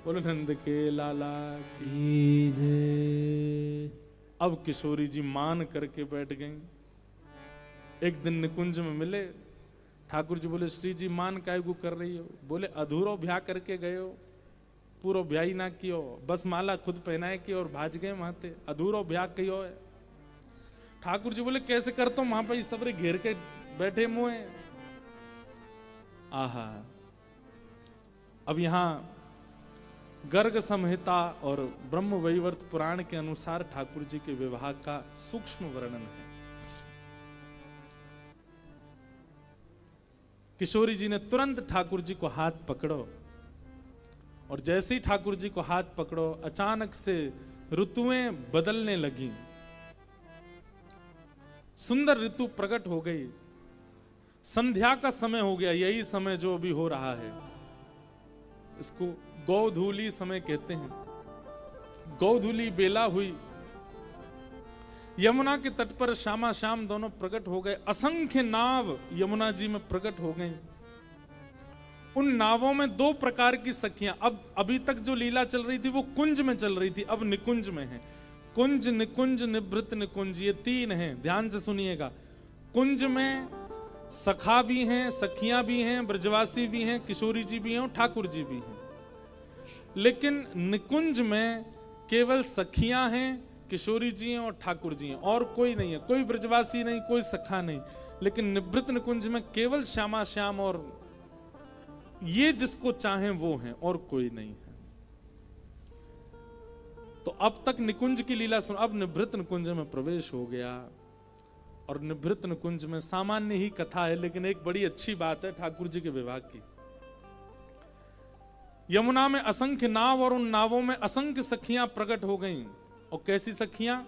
बोलो नंद के लाला की। अब किशोरी जी मान करके बैठ गईं। एक दिन निकुंज में मिले, ठाकुर जी बोले श्री जी मान काय को कर रही हो? बोले अधूरो ब्याह करके गए हो, पूरा ब्याह ही ना कियो, बस माला खुद पहनाए की और भाज गए वहां ते, अधूरो ब्याह कियो है। ठाकुर जी बोले कैसे करता हूं, वहां पर सबरे घेर के बैठे मुए। आहा, अब यहां गर्ग संहिता और ब्रह्म वैवर्त पुराण के अनुसार ठाकुर जी के विवाह का सूक्ष्म वर्णन है। किशोरी जी ने तुरंत ठाकुर जी को हाथ पकड़ो और जैसे ही ठाकुर जी को हाथ पकड़ो अचानक से ऋतुएं बदलने लगी, सुंदर ऋतु प्रकट हो गई। संध्या का समय हो गया, यही समय जो अभी हो रहा है, इसको गोधूली समय कहते हैं। गोधूली बेला हुई, यमुना के तट पर श्यामा श्याम दोनों प्रकट हो गए। असंख्य नाव यमुना जी में प्रकट हो गई। उन नावों में दो प्रकार की सखियां, अब अभी तक जो लीला चल रही थी वो कुंज में चल रही थी, अब निकुंज में है। कुंज, निकुंज, निभृत, निकुंज, ये तीन हैं, ध्यान से सुनिएगा। कुंज में सखा भी हैं, सखियां भी हैं, ब्रजवासी भी हैं, किशोरी जी भी हैं और ठाकुर जी भी हैं। लेकिन निकुंज में केवल सखियां हैं, किशोरी जी हैं और ठाकुर जी हैं, और कोई नहीं है, कोई ब्रजवासी नहीं, कोई सखा नहीं। लेकिन निवृत्त निकुंज में केवल श्यामा श्याम और ये जिसको चाहें वो हैं, और कोई नहीं है। तो अब तक निकुंज की लीला सुन, अब निवृत्त निकुंज में प्रवेश हो गया। और निवृत्त निकुंज में सामान्य ही कथा है, लेकिन एक बड़ी अच्छी बात है ठाकुर जी के विवाह की। यमुना में असंख्य नाव और उन नावों में असंख्य सखियां प्रकट हो गईं। और कैसी सखियां?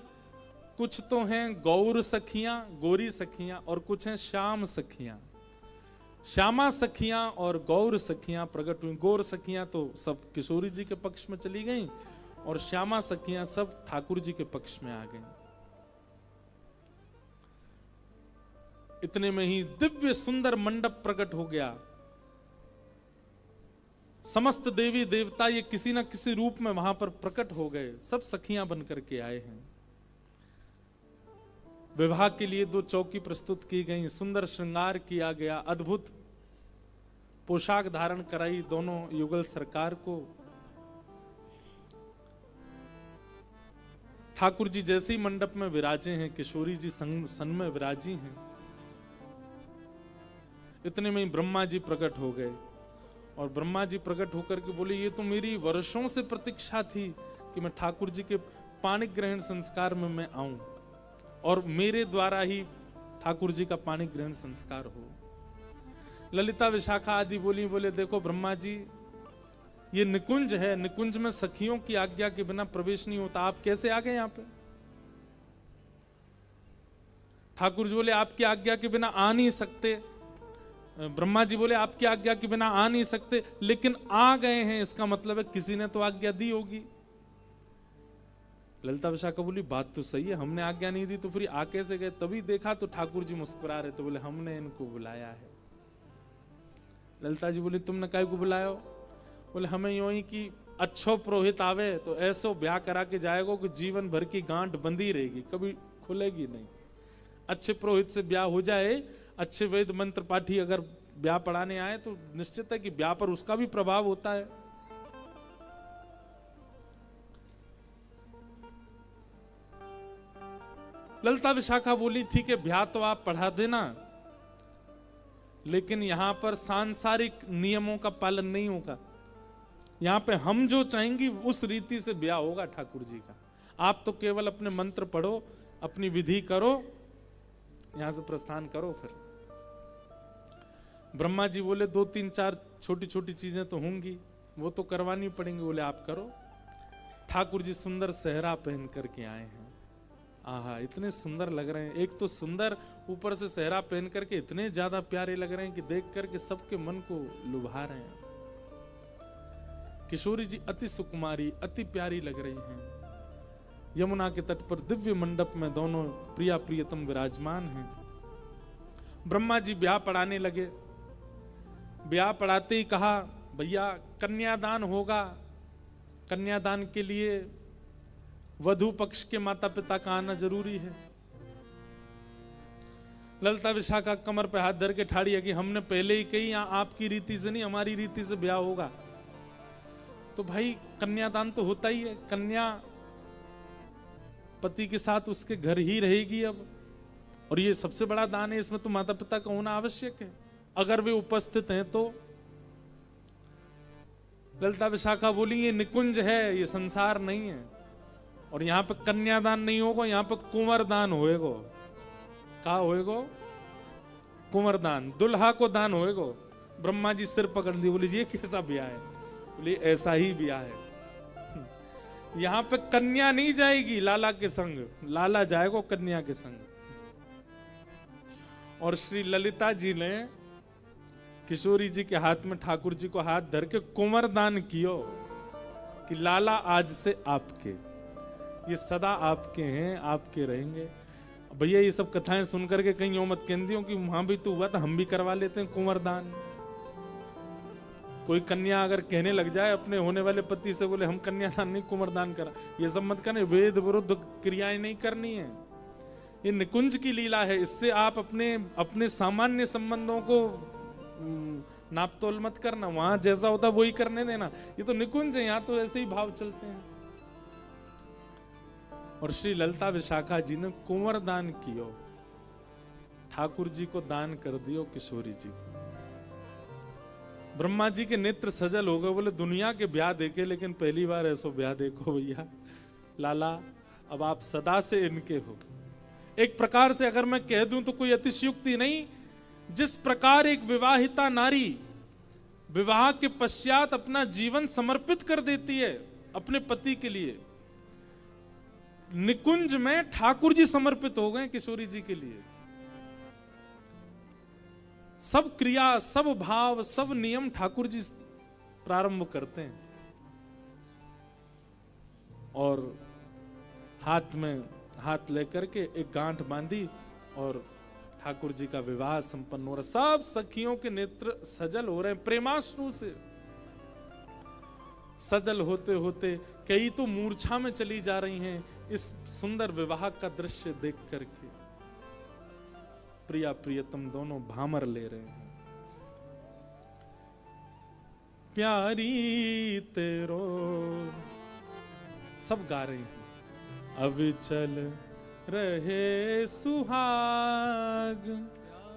कुछ तो हैं गौर सखियां, गोरी सखियां, और कुछ हैं श्याम सखियां। श्यामा सखियां और गौर सखियां प्रकट हुई। गौर सखियां तो सब किशोरी जी के पक्ष में चली गईं और श्यामा सखियां सब ठाकुर जी के पक्ष में आ गईं। इतने में ही दिव्य सुंदर मंडप प्रकट हो गया। समस्त देवी देवता ये किसी ना किसी रूप में वहां पर प्रकट हो गए, सब सखियां बनकर के आए हैं। विवाह के लिए दो चौकी प्रस्तुत की गई, सुंदर श्रृंगार किया गया, अद्भुत पोशाक धारण कराई दोनों युगल सरकार को। ठाकुर जी जैसे ही मंडप में विराजे हैं, किशोरी जी सन में विराजी हैं। इतने में ही ब्रह्मा जी प्रकट हो गए और ब्रह्मा जी प्रकट होकर के बोले ये तो मेरी वर्षों से प्रतीक्षा थी कि मैं ठाकुर जी के पाणी ग्रहण संस्कार में मैं आऊं और मेरे द्वारा ही ठाकुर जी का पाणी ग्रहण संस्कार हो। ललिता विशाखा आदि बोले देखो ब्रह्मा जी, ये निकुंज है, निकुंज में सखियों की आज्ञा के बिना प्रवेश नहीं होता, आप कैसे आ गए यहां पे? ठाकुर जी बोले आपकी आज्ञा के बिना आ नहीं सकते। ब्रह्मा जी बोले आपकी आज्ञा के बिना आ नहीं सकते, लेकिन आ गए हैं, इसका मतलब है किसी ने तो आज्ञा दी होगी। ललिता विशाखा बोली बात तो सही है, हमने आज्ञा नहीं दी तो फिर आ कैसे गए? तभी देखा तो ठाकुर जी मुस्कुरा रहे, तो बोले हमने इनको बुलाया है। ललिता जी बोली तुमने काय को बुलाया हो? बोले हमें यूं ही कि अच्छो पुरोहित आवे तो ऐसो ब्याह करा के जाएगा कि जीवन भर की गांठ बंदी रहेगी, कभी खुलेगी नहीं। अच्छे पुरोहित से ब्याह हो जाए, अच्छे वेद मंत्र पाठी अगर ब्याह पढ़ाने आए तो निश्चित है कि ब्याह पर उसका भी प्रभाव होता है। ललिता विशाखा बोली ठीक है ब्याह तो आप पढ़ा देना, लेकिन यहां पर सांसारिक नियमों का पालन नहीं होगा। यहां पे हम जो चाहेंगे उस रीति से ब्याह होगा ठाकुर जी का। आप तो केवल अपने मंत्र पढ़ो, अपनी विधि करो, यहां से प्रस्थान करो। फिर ब्रह्मा जी बोले 2-3-4 छोटी छोटी चीजें तो होंगी, वो तो करवानी पड़ेंगी। बोले आप करो। ठाकुर जी सुंदर सेहरा पहन करके आए हैं। आहा, इतने सुंदर लग रहे हैं। एक तो सुंदर, ऊपर से सेहरा पहन करके इतने ज्यादा प्यारे लग रहे हैं कि देख करके सबके मन को लुभा रहे हैं। किशोरी जी अति सुकुमारी, अति प्यारी लग रही हैं। यमुना के तट पर दिव्य मंडप में दोनों प्रिया प्रियतम विराजमान हैं। ब्रह्मा जी ब्याह पढ़ाने लगे। ब्याह पढ़ाते ही कहा, भैया कन्यादान होगा। कन्यादान के लिए वधू पक्ष के माता पिता का आना जरूरी है। ललिता विशाखा कमर पे हाथ धर के ठाड़ी है कि हमने पहले ही कही आपकी रीति से नहीं, हमारी रीति से ब्याह होगा। तो भाई कन्यादान तो होता ही है। कन्या पति के साथ उसके घर ही रहेगी अब, और ये सबसे बड़ा दान है। इसमें तो माता पिता का होना आवश्यक है, अगर वे उपस्थित हैं तो। ललिता विशाखा बोली ये निकुंज है, ये संसार नहीं है, और यहां पे कन्यादान नहीं होगा, यहां पे कुंवर दान होएगा। कहा होएगा? कुंवर दान, दुल्हा को दान होएगा। ब्रह्मा जी सिर पकड़ ली, बोले ये कैसा ब्याह है? बोले ऐसा ही ब्याह है। यहां पे कन्या नहीं जाएगी लाला के संग, लाला जाएगा कन्या के संग। और श्री ललिता जी ने किशोरी जी के हाथ में ठाकुर जी को हाथ धर के कुंवर दान कियो कि लाला आज से आपके, ये सदा आपके हैं, आपके रहेंगे। भैया ये सब कथाएं सुनकर के कहीं मत कहती हो कि वहां भी तो हुआ था, हम भी करवा लेते हैं कुंवर दान। कोई कन्या अगर कहने लग जाए अपने होने वाले पति से, बोले हम कन्यादान नहीं कुंवर दान करा, ये सब मत करने। वेद विरुद्ध क्रियाएं नहीं करनी है। ये निकुंज की लीला है, इससे आप अपने सामान्य संबंधों को नापतोल मत करना। वहां जैसा होता वही करने देना। ये तो निकुंज है, यहाँ तो ऐसे ही भाव चलते हैं। और श्री ललिता विशाखा जी ने कुंवर दान कियो, ठाकुर जी को दान कर दियो किशोरी जी को। ब्रह्मा जी के नेत्र सजल हो गए। बोले दुनिया के ब्याह देखे, लेकिन पहली बार ऐसा ब्याह देखो भैया। लाला अब आप सदा से इनके हो। एक प्रकार से अगर मैं कह दूं तो कोई अतिशयोक्ति नहीं। जिस प्रकार एक विवाहिता नारी विवाह के पश्चात अपना जीवन समर्पित कर देती है अपने पति के लिए, निकुंज में ठाकुर जी समर्पित हो गए किशोरी जी के लिए। सब क्रिया, सब भाव, सब नियम ठाकुर जी प्रारंभ करते हैं। और हाथ में हाथ लेकर के एक गांठ बांधी और ठाकुर जी का विवाह संपन्न हो रहा। सब सखियों के नेत्र सजल हो रहे हैं प्रेमाश्रु से। सजल होते होते कई तो मूर्छा में चली जा रही हैं इस सुंदर विवाह का दृश्य देख करके। प्रिया प्रियतम दोनों भामर ले रहे हैं। प्यारी तेरो सब गा रही हैं। अब चल रहे सुहाग,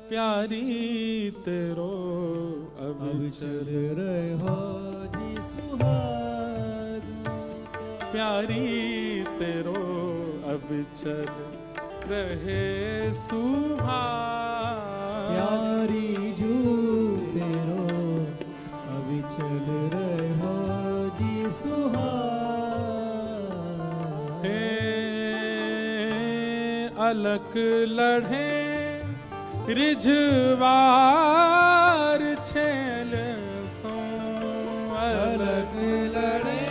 प्यारी तेरो अब चल रहे हो जी सुहाग, प्यारी तेरो अब चल रहे सुहाग, प्यारी जू तेरो अभी चल रहे हो जी सुहाग। अलक लढ़े रिझवार छेल सो, अलग लड़े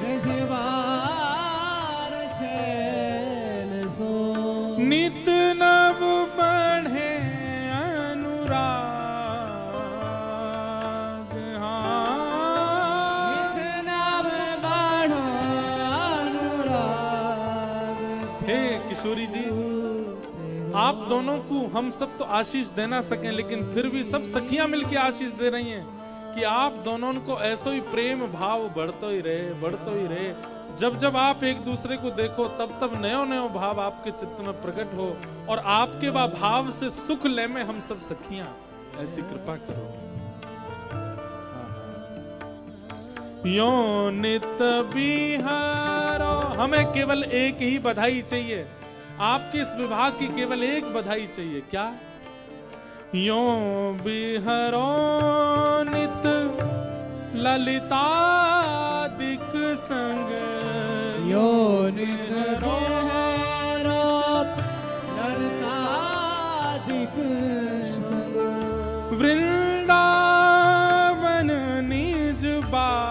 रिझवार छेल सो, नित नव बढ़े अनुराग। हाँ नित नव बढ़ो अनुराग। हे किशोरी जी, आप दोनों को हम सब तो आशीष दे ना सकें, लेकिन फिर भी सब सखियां मिलके आशीष दे रही हैं कि आप दोनों को ऐसा ही प्रेम भाव बढ़तो ही रहे, बढ़तो ही रहे। जब जब आप एक दूसरे को देखो तब तब नयो नयो भाव आपके चित्त में प्रकट हो, और आपके वह भाव से सुख ले में हम सब सखियां। ऐसी कृपा करो। यो नित बिहारो। हमें केवल एक ही बधाई चाहिए आपके इस विवाह की केवल एक बधाई चाहिए। क्या? यो बिहरो नित ललितादिक संग, यो निहरो ललितादिक संग, वृंदावन निज बाग।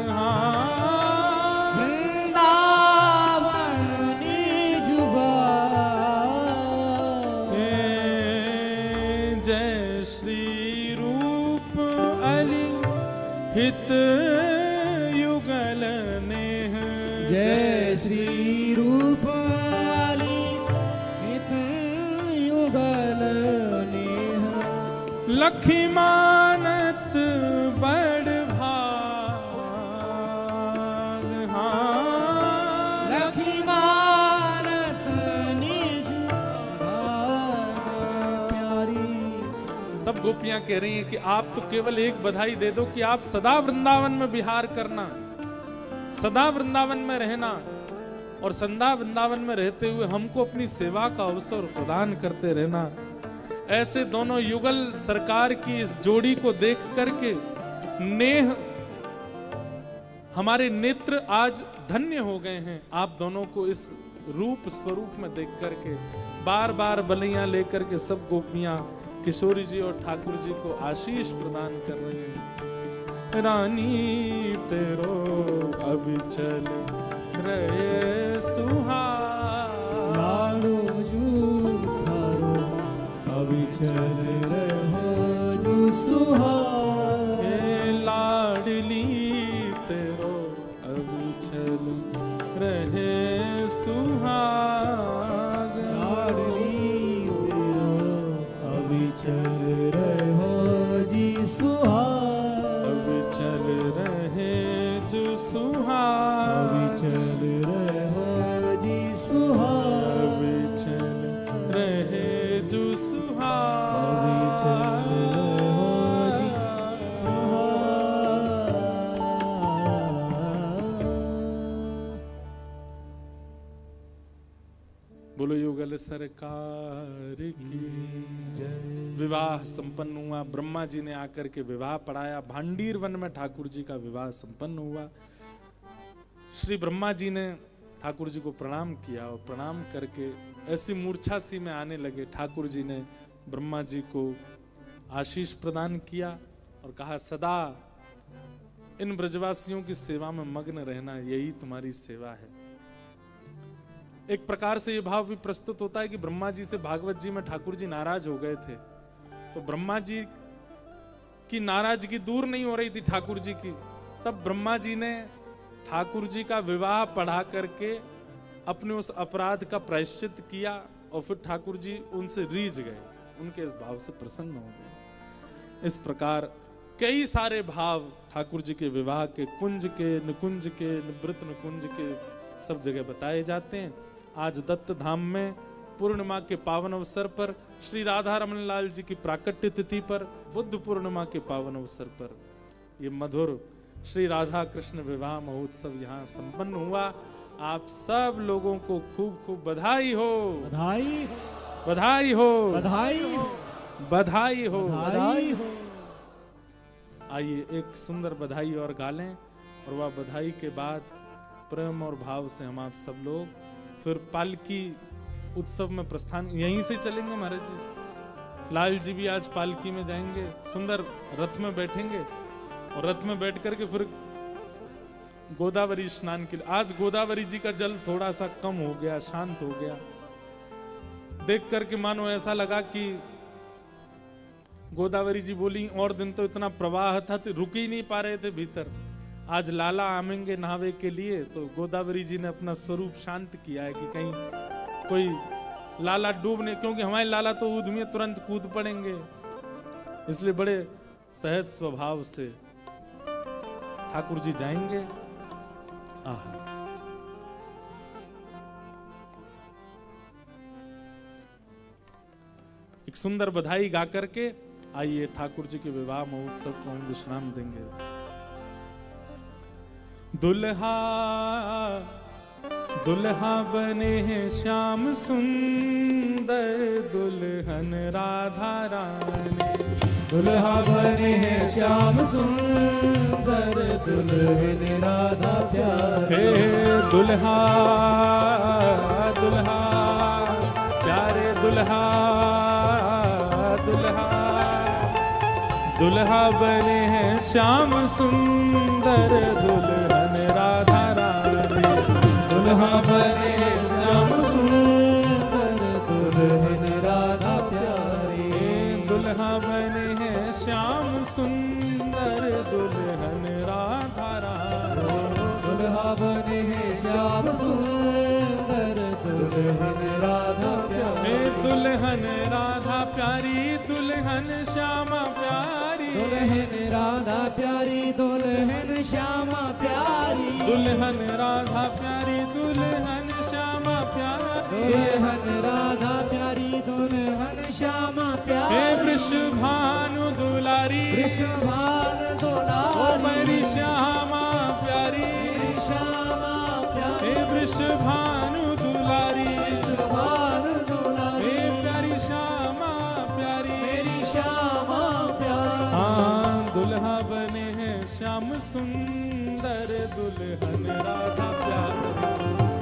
हाँ, वृंदावन निज बाग। जय श्री रूप अली हित युगल नेह, जय श्री रूप अली हित युगल नेह, लखी मानत बड़ भाग। हाँ, लखी मानत निज भाग प्यारी। सब गोपियां कह रही हैं कि आप तो केवल एक बधाई दे दो कि आप सदा वृंदावन में विहार करना, सदा वृंदावन में रहना, और सदा वृंदावन में रहते हुए हमको अपनी सेवा का अवसर प्रदान करते रहना। ऐसे दोनों युगल सरकार की इस जोड़ी को देख करके नेह हमारे नेत्र आज धन्य हो गए हैं। आप दोनों को इस रूप स्वरूप में देख करके बार बार बलियां लेकर के सब गोपियां किशोरी जी और ठाकुर जी को आशीष प्रदान कर रहे हैं। रानी तेरो अविचल रहे सुहाग, लाडो जूठारो अविचल रहो जो सुहाग। हे लाडली तेरो अविचल रहे सुहाग, लाडली तेरो अविचल रहो जी सुहाग। अविचल रहे जो सुहाग, अविचल रहो जी सुहाग। अविचल रहे जो सुहाग। अविचल रहो जी सुहाग। बोलो युगल सरकार की। विवाह संपन्न हुआ। ब्रह्मा जी ने आकर के विवाह पढ़ाया। भांडीर वन में ठाकुर जी का विवाह संपन्न हुआ। श्री ब्रह्मा जी ने ठाकुर जी को प्रणाम किया और प्रणाम करके ऐसी मूर्छा सी में आने लगे। ठाकुर जी ने ब्रह्मा जी को आशीष प्रदान किया और कहा, सदा इन ब्रजवासियों की सेवा में मग्न रहना, यही तुम्हारी सेवा है। एक प्रकार से यह भाव भी प्रस्तुत होता है कि ब्रह्मा जी से भागवत जी में ठाकुर जी नाराज हो गए थे, तो ब्रह्मा जी की नाराजगी दूर नहीं हो रही थी ठाकुर जी की। तब ब्रह्मा जी ने ठाकुर जी का विवाह पढ़ा करके अपने उस अपराध का प्रायश्चित किया और फिर ठाकुर जी उनसे रीझ गए, उनके इस भाव से प्रसन्न हो गए। इस प्रकार कई सारे भाव ठाकुर जी के विवाह के, कुंज के, निकुंज के, निवृत्त निकुंज के सब जगह बताए जाते हैं। आज दत्त धाम में पूर्णिमा के पावन अवसर पर, श्री राधा रमन लाल जी की प्राकट्य तिथि पर, बुद्ध पूर्णिमा के पावन अवसर पर ये मधुर श्री राधा कृष्ण विवाह महोत्सव यहाँ संपन्न हुआ। आप सब लोगों को खूब खूब बधाई हो, बधाई हो, बधाई हो, बधाई हो, बधाई हो, बधाई हो। आइए एक सुंदर बधाई और गालें, और वह बधाई के बाद प्रेम और भाव से हम आप सब लोग फिर पालकी उत्सव में प्रस्थान यहीं से चलेंगे। महाराज जी, लाल जी भी आज पालकी में जाएंगे, सुंदर रथ में बैठेंगे और रथ में बैठ करके फिर गोदावरी स्नान के लिए। आज गोदावरी जी का जल थोड़ा सा कम हो गया, शांत हो गया। देख करके मानो ऐसा लगा कि गोदावरी जी बोली, और दिन तो इतना प्रवाह था तो रुक ही नहीं पा रहे थे भीतर। आज लाला आमेंगे नहावे के लिए, तो गोदावरी जी ने अपना स्वरूप शांत किया है कि कहीं कोई लाला डूबने, क्योंकि हमारे लाला तो ऊद में तुरंत कूद पड़ेंगे, इसलिए बड़े सहज स्वभाव से ठाकुर जी जाएंगे। आहा, एक सुंदर बधाई गा करके आइए ठाकुर जी के विवाह महोत्सव को हम विश्राम देंगे। दुल्हा दुल्हा बने हैं श्याम सुंदर दुल्हन राधा रानी। दुल्हा बने हैं श्याम सुंदर दुल्हन राधा प्यारे। हे दुल्हा दुल्हा प्यारे दुल्हा दुल्हा दुल्हा बने हैं श्याम सुंदर दुल्हन राधा रानी। दुल्हा बने हैं श्याम सुंदर दुल्हन राधा प्यारे। दुल्हा बने हैं श्याम सुंदर दुल्हन राधा रानी। दुल्हा बने हैं श्याम सुंदर दुल्हन राधा प्यारे। दुल्हन राधा प्यारी दुल्हन श्यामा प्यारी। दुल्हन राधा प्यारी दुल्हन श्यामा प्यारी। दुल्हन राधा प्यारी दुल्हन श्यामा प्यारी। दुल्हन राधा प्यारी दुल्हन श्यामा हे प्यारी। वृषभानु दुलारी वृषभान ओ दुलारी। मेरी श्यामा प्यारी। मेरी श्यामा प्यारी। हे वृषभानु दुलारी वृषभान दुलारी। हे प्यारी श्यामा प्यारी। मेरी श्यामा प्यारी। हाँ दुल्हा बने हैं श्याम सुंदर दुल्हन राधा प्यारी।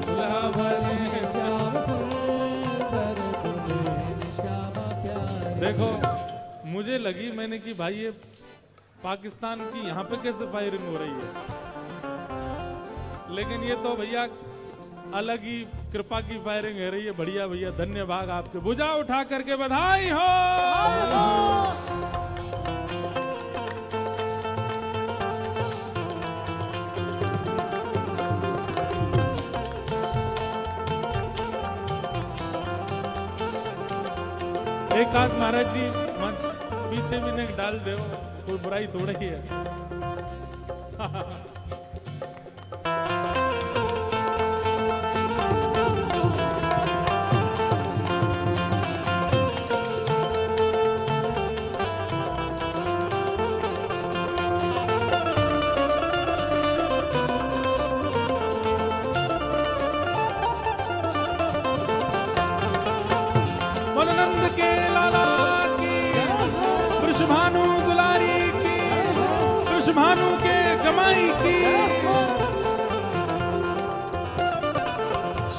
दुल्हा बने हैं श्याम। श्याम सुंदर दुल्हन श्यामा प्यारी। देखो मुझे लगी मैंने कि भाई ये पाकिस्तान की यहाँ पे कैसे फायरिंग हो रही है, लेकिन ये तो भैया अलग ही कृपा की फायरिंग हो रही है। बढ़िया भैया, धन्यवाद आपके। भुजा उठा करके बधाई हो। एक आध महाराज जी मन पीछे भी नहीं डाल दो, कोई बुराई थोड़ी ही है। नंद के लाला की, वृषभानु दुलारी की, वृषभानु के जमाई की।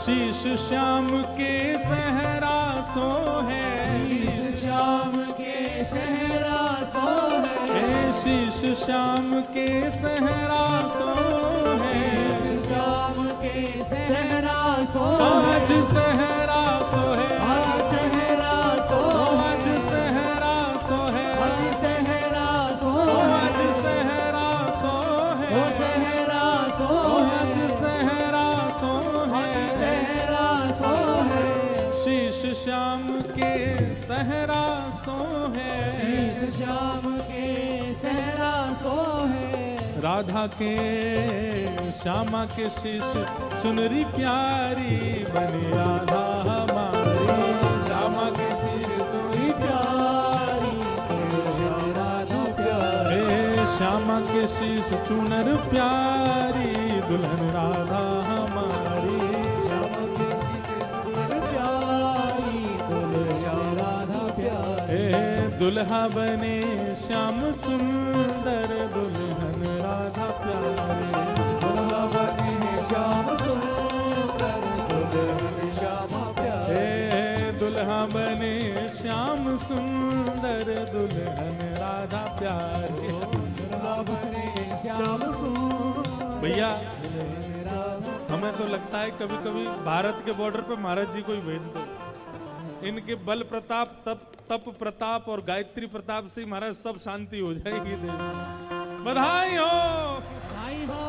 शीश श्याम के सहरा सो है। शीश श्याम के सहरा सो है। शीश श्याम के सहरा सो है। श्याम के सहरा सो आज सहरा सो है। आज सहरा सो आज सहरा सो है। आज सहरा सो आज सहरा सो है। ओ सहरा सो आज सहरा सो आज है। सहरा सो है। शीश श्याम के सहरा सो है। शीश श्याम के सहरा सो है। राधा के श्यामा के शीश चुनरी प्यारी बनी राधा हमारी। श्यामा के शीश चुनरी प्यारी तेरे राधा प्यारी। हे श्यामा के शीश चुनर प्यारी दुल्हन राधा हमारी। श्याम के शीश प्यारी दुल्हा राधा प्यारी। हे दुल्हा बने श्याम सुंदर दुल्हन राधा प्यारी। दुल्हा बने श्याम सुंदर दुल्हन श्यामा प्यारी। हे दुल्हा बने श्याम सुंदर दुल्हन राधा प्यारी। दुल्हा बने श्याम सुंदर भैया दुल्हन राधा। हमें तो लगता है कभी कभी भारत के बॉर्डर पे महाराज जी को ही भेज दो। इनके बल प्रताप तप प्रताप और गायत्री प्रताप से महाराज सब शांति हो जाएगी देश में। बधाई हो। आई हो।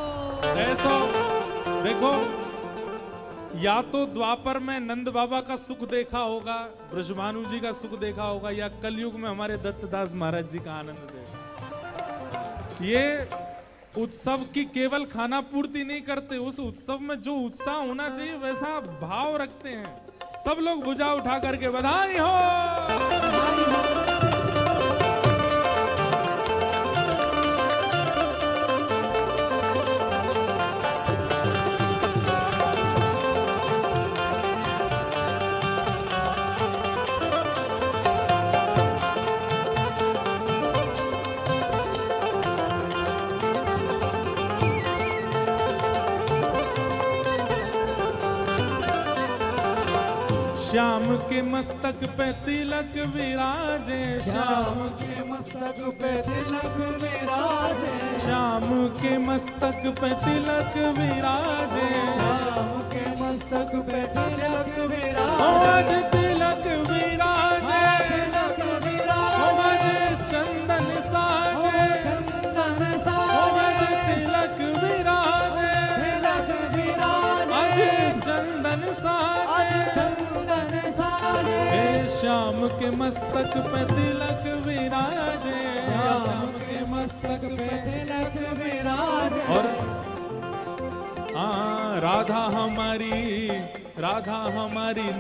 ऐसा देखो, या तो द्वापर में नंद बाबा का सुख देखा होगा, ब्रजभानु जी का सुख देखा होगा, या कलयुग में हमारे दत्तदास महाराज जी का आनंद देखा। ये उत्सव की केवल खाना पूर्ति नहीं करते, उस उत्सव में जो उत्साह होना चाहिए वैसा भाव रखते हैं। सब लोग भुजा उठा करके बधाई हो। श्याम के मस्तक पे तिलक विराजे, श्याम के मस्तक पे तिलक विराजे, श्याम के मस्तक पे तिलक विराजे, श्याम के मस्तक पे तिलक ओ विराजे, आज तिलक विराजे, तिलक ओ विराजे, आज चंदन साजे, चंदन ओ आज साजे, तिलक विराजे, तिलक आज विराजे, चंदन साजे। आज चंदन साजे, हे श्याम के मस्तक पे तिलक विराजे, श्याम के मस्तक पे तिलक विराजे, और राधा हमारी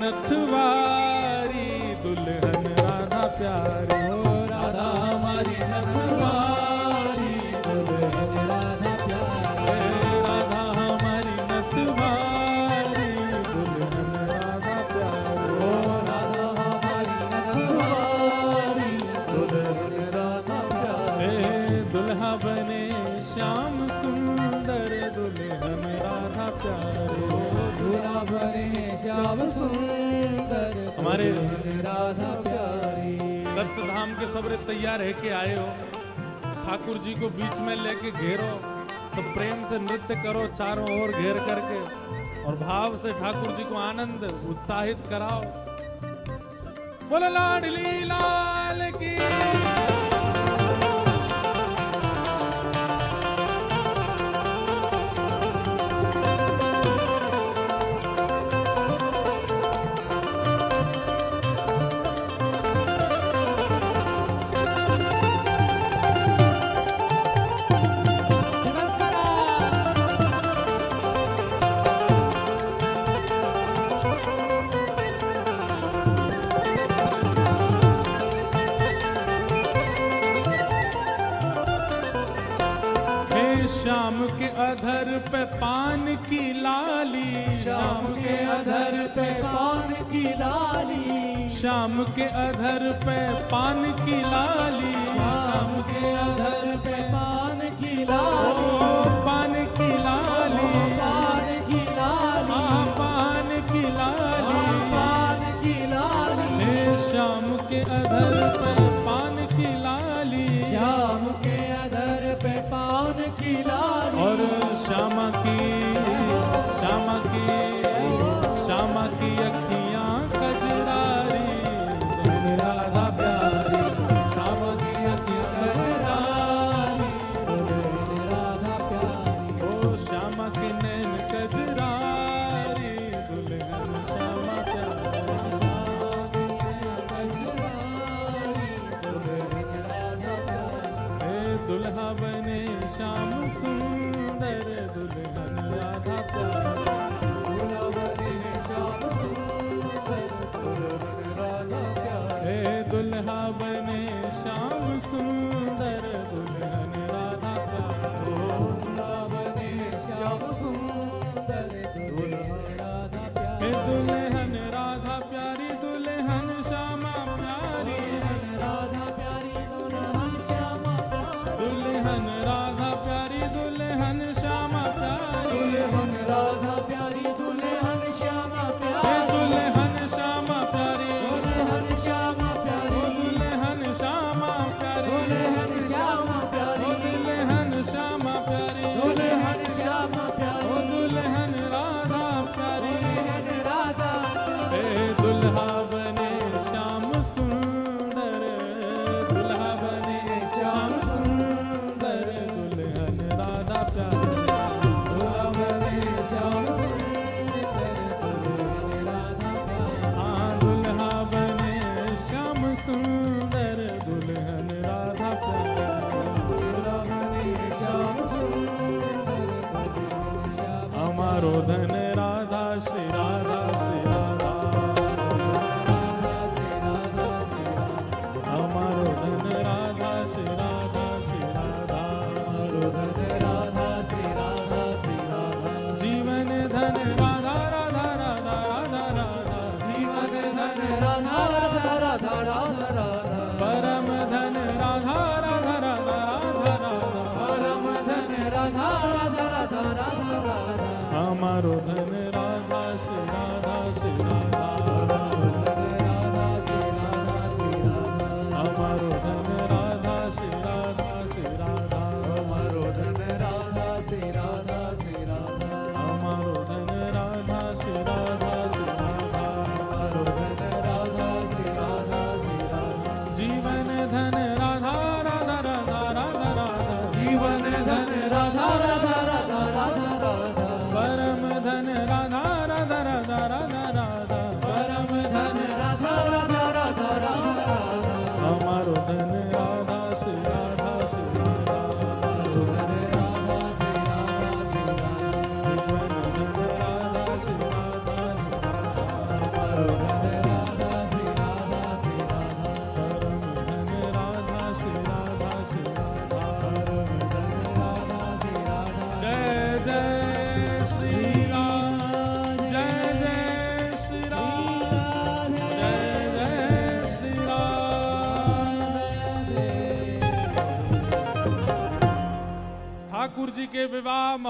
नथवारी, दुल्हन राधा प्यारी, ओ राधा हमारी नथवारी, दुल्हन राधा प्यारी, हे राधा हमारी नथवारी, दुल्हन राधा प्यारी, ओ राधा हमारी नथवारी, दुल्हन राधा प्यारी, हे दुल्हा बने श्याम सुंदर, दुल्हन राधा प्यारी। दूल्हा बने श्याम सुंदर, हमारे दुल्हन राधा प्यारी, दत्त धाम के सबरे तैयार है के आए हो, ठाकुर जी को बीच में लेके घेरो, सब प्रेम से नृत्य करो चारों ओर घेर करके, और भाव से ठाकुर जी को आनंद उत्साहित कराओ। बोलो लाडली लाल की। श्याम के अधर पे पान की लाली, श्याम के अधर पे पान की लाली, श्याम के अधर पे पान की लाली, श्याम के अधर पे पान की ओ लाली, पान की लाली, पान की लाली, पान की लाली, पान की लाली, हे श्याम के अधर पे पान की लाली, श्याम के अधर पे पान की लाली, और श्यामा की अखियां कजरारी, दुल्हन राधा प्यारी, श्यामा की अखियां कजरारी, दुल्हन राधा प्यारी, ओ श्यामा के नैन कजरारी, दुल्हन श्यामा प्यारी। दुल्हन राधा प्यारी, हे दुल्हा बने श्याम सुंदर, दुल्हन राधा प्यारी। दूल्हा बने श्याम सुंदर, दुल्हन राधा प्यारी, हे दुल्हा बने श्याम सुंदर, दुल्हन राधा प्यारी। दूल्हा बने श्याम सुंदर, दुल्हन राधा हे प्यारी, दुल्हन राधा प्यारी, दुल्हन श्यामा प्यारी, राधा प्यारी, दुल्हन श्यामा प्यारी, दुल्हन राधा प्यारी, दुल्हन श्यामा प्यारी, दुल्हन राधा प्यारी, दुल्हन श्यामा हे प्यारी, दुल्हन श्यामा प्यारी, दुल्हन श्यामा ओ प्यारी, दुल्हन श्यामा प्यारी, दुल्हन श्यामा ओ प्यारी, दुल्हन श्यामा प्यारी, दुल्हन श्यामा ओ प्यारी, दुल्हन राधा प्यारी। दुल्हन राधा, हे दुल्हा बने श्याम सुंदर, दुल्हा बने श्याम सुंदर, दुल्हन राधा प्यारी। दूल्हा बने श्याम सुंदर, दुल्हन राधा प्यारी, हाँ दुल्हा बने श्याम सुंदर, दुल्हन राधा प्यारी। दूल्हा बने श्याम सुंदर, दुल्हन श्यामा हमारो धन राधा श्री राधा श्री राधा, हमारो धन राधा श्री राधा श्री राधा, धन राधा श्री राधा श्री राधा, जीवन धन राधा राधा राधा राधा राधा, जीवन धन राधा राधा राधा राधा राधा, परम धन राधा राधा राधा राधा राधा, परम धन राधा राधा राधा राधा राधा, हमारो धन राधा श्री राधा श्री राधा,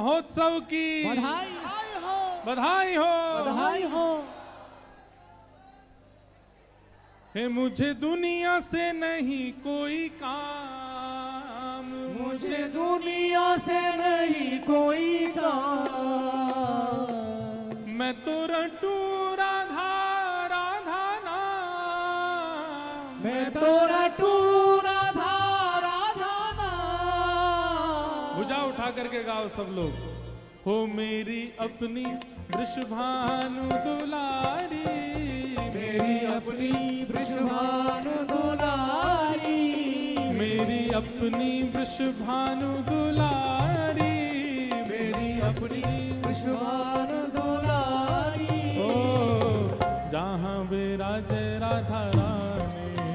महोत्सव की बधाई हो, बधाई हो। बधाई हो। है मुझे दुनिया से नहीं कोई काम, मुझे दुनिया से नहीं कोई काम, मैं तो रटू राधा राधा नाम, मैं तो रटू राधा राधा नाम। भुजा उठा करके गाओ सब लोग। हो मेरी अपनी वृषभानु दुलारी, मेरी अपनी वृषभानु दुलारी, मेरी अपनी वृषभानु दुलारी, मेरी अपनी वृषभानु दुलारी। ओ जहाँ विराजे राधा रानी,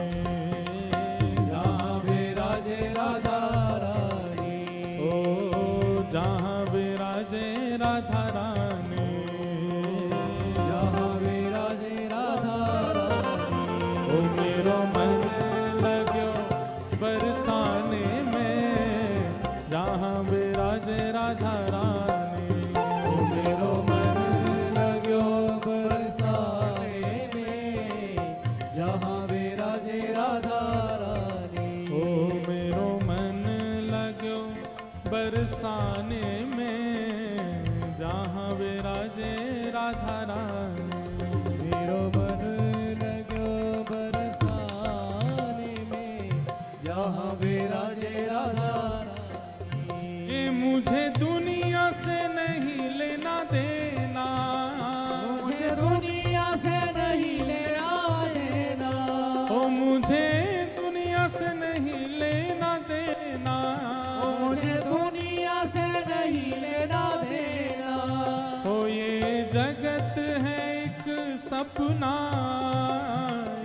जहाँ विराजे राधा रानी, ओ जहाँ विराजे राधा रानी, जहाँ विराजे राधा रानी। ओ मेरो मन लग्यो बरसाने में, जहाँ विराजे राधा रानी, ओ मेरो मन लग्यो बरसाने में, जहाँ विराजे राधा रानी। ओ मेरो मन लग्यो बरसाने में, जहाँ विराजे राधा रानी। मेरो मन लग्यो बरसाने में, जहाँ विराजे राधा रानी। ये मुझे दुनिया से नहीं लेना देना, मुझे दुनिया से नहीं लेना देना, ओ मुझे दुनिया से नहीं लेना देना, मुझे दुनिया से नहीं लेना देना। ओ ये जगत है एक सपना,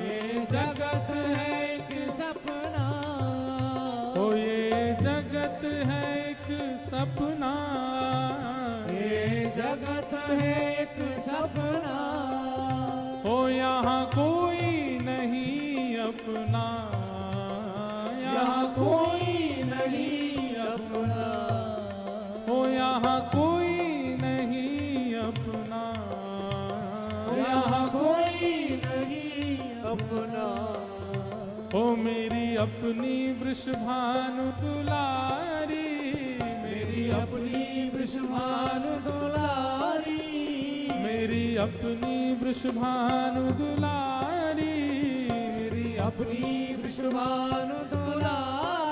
ये जगत है एक सपना, ओ ये जगत है एक सपना, ये जगत है एक सपना। ओ यहाँ कोई नहीं अपना, यहाँ कोई नहीं अपना, ओ यहाँ कोई नहीं अपना, यहाँ कोई नहीं अपना। ओ मेरी अपनी वृषभानु दुलारी, मेरी अपनी वृषभानु दुलारी, मेरी अपनी वृषभानु दुलारी, मेरी अपनी वृषभानु दुलारी।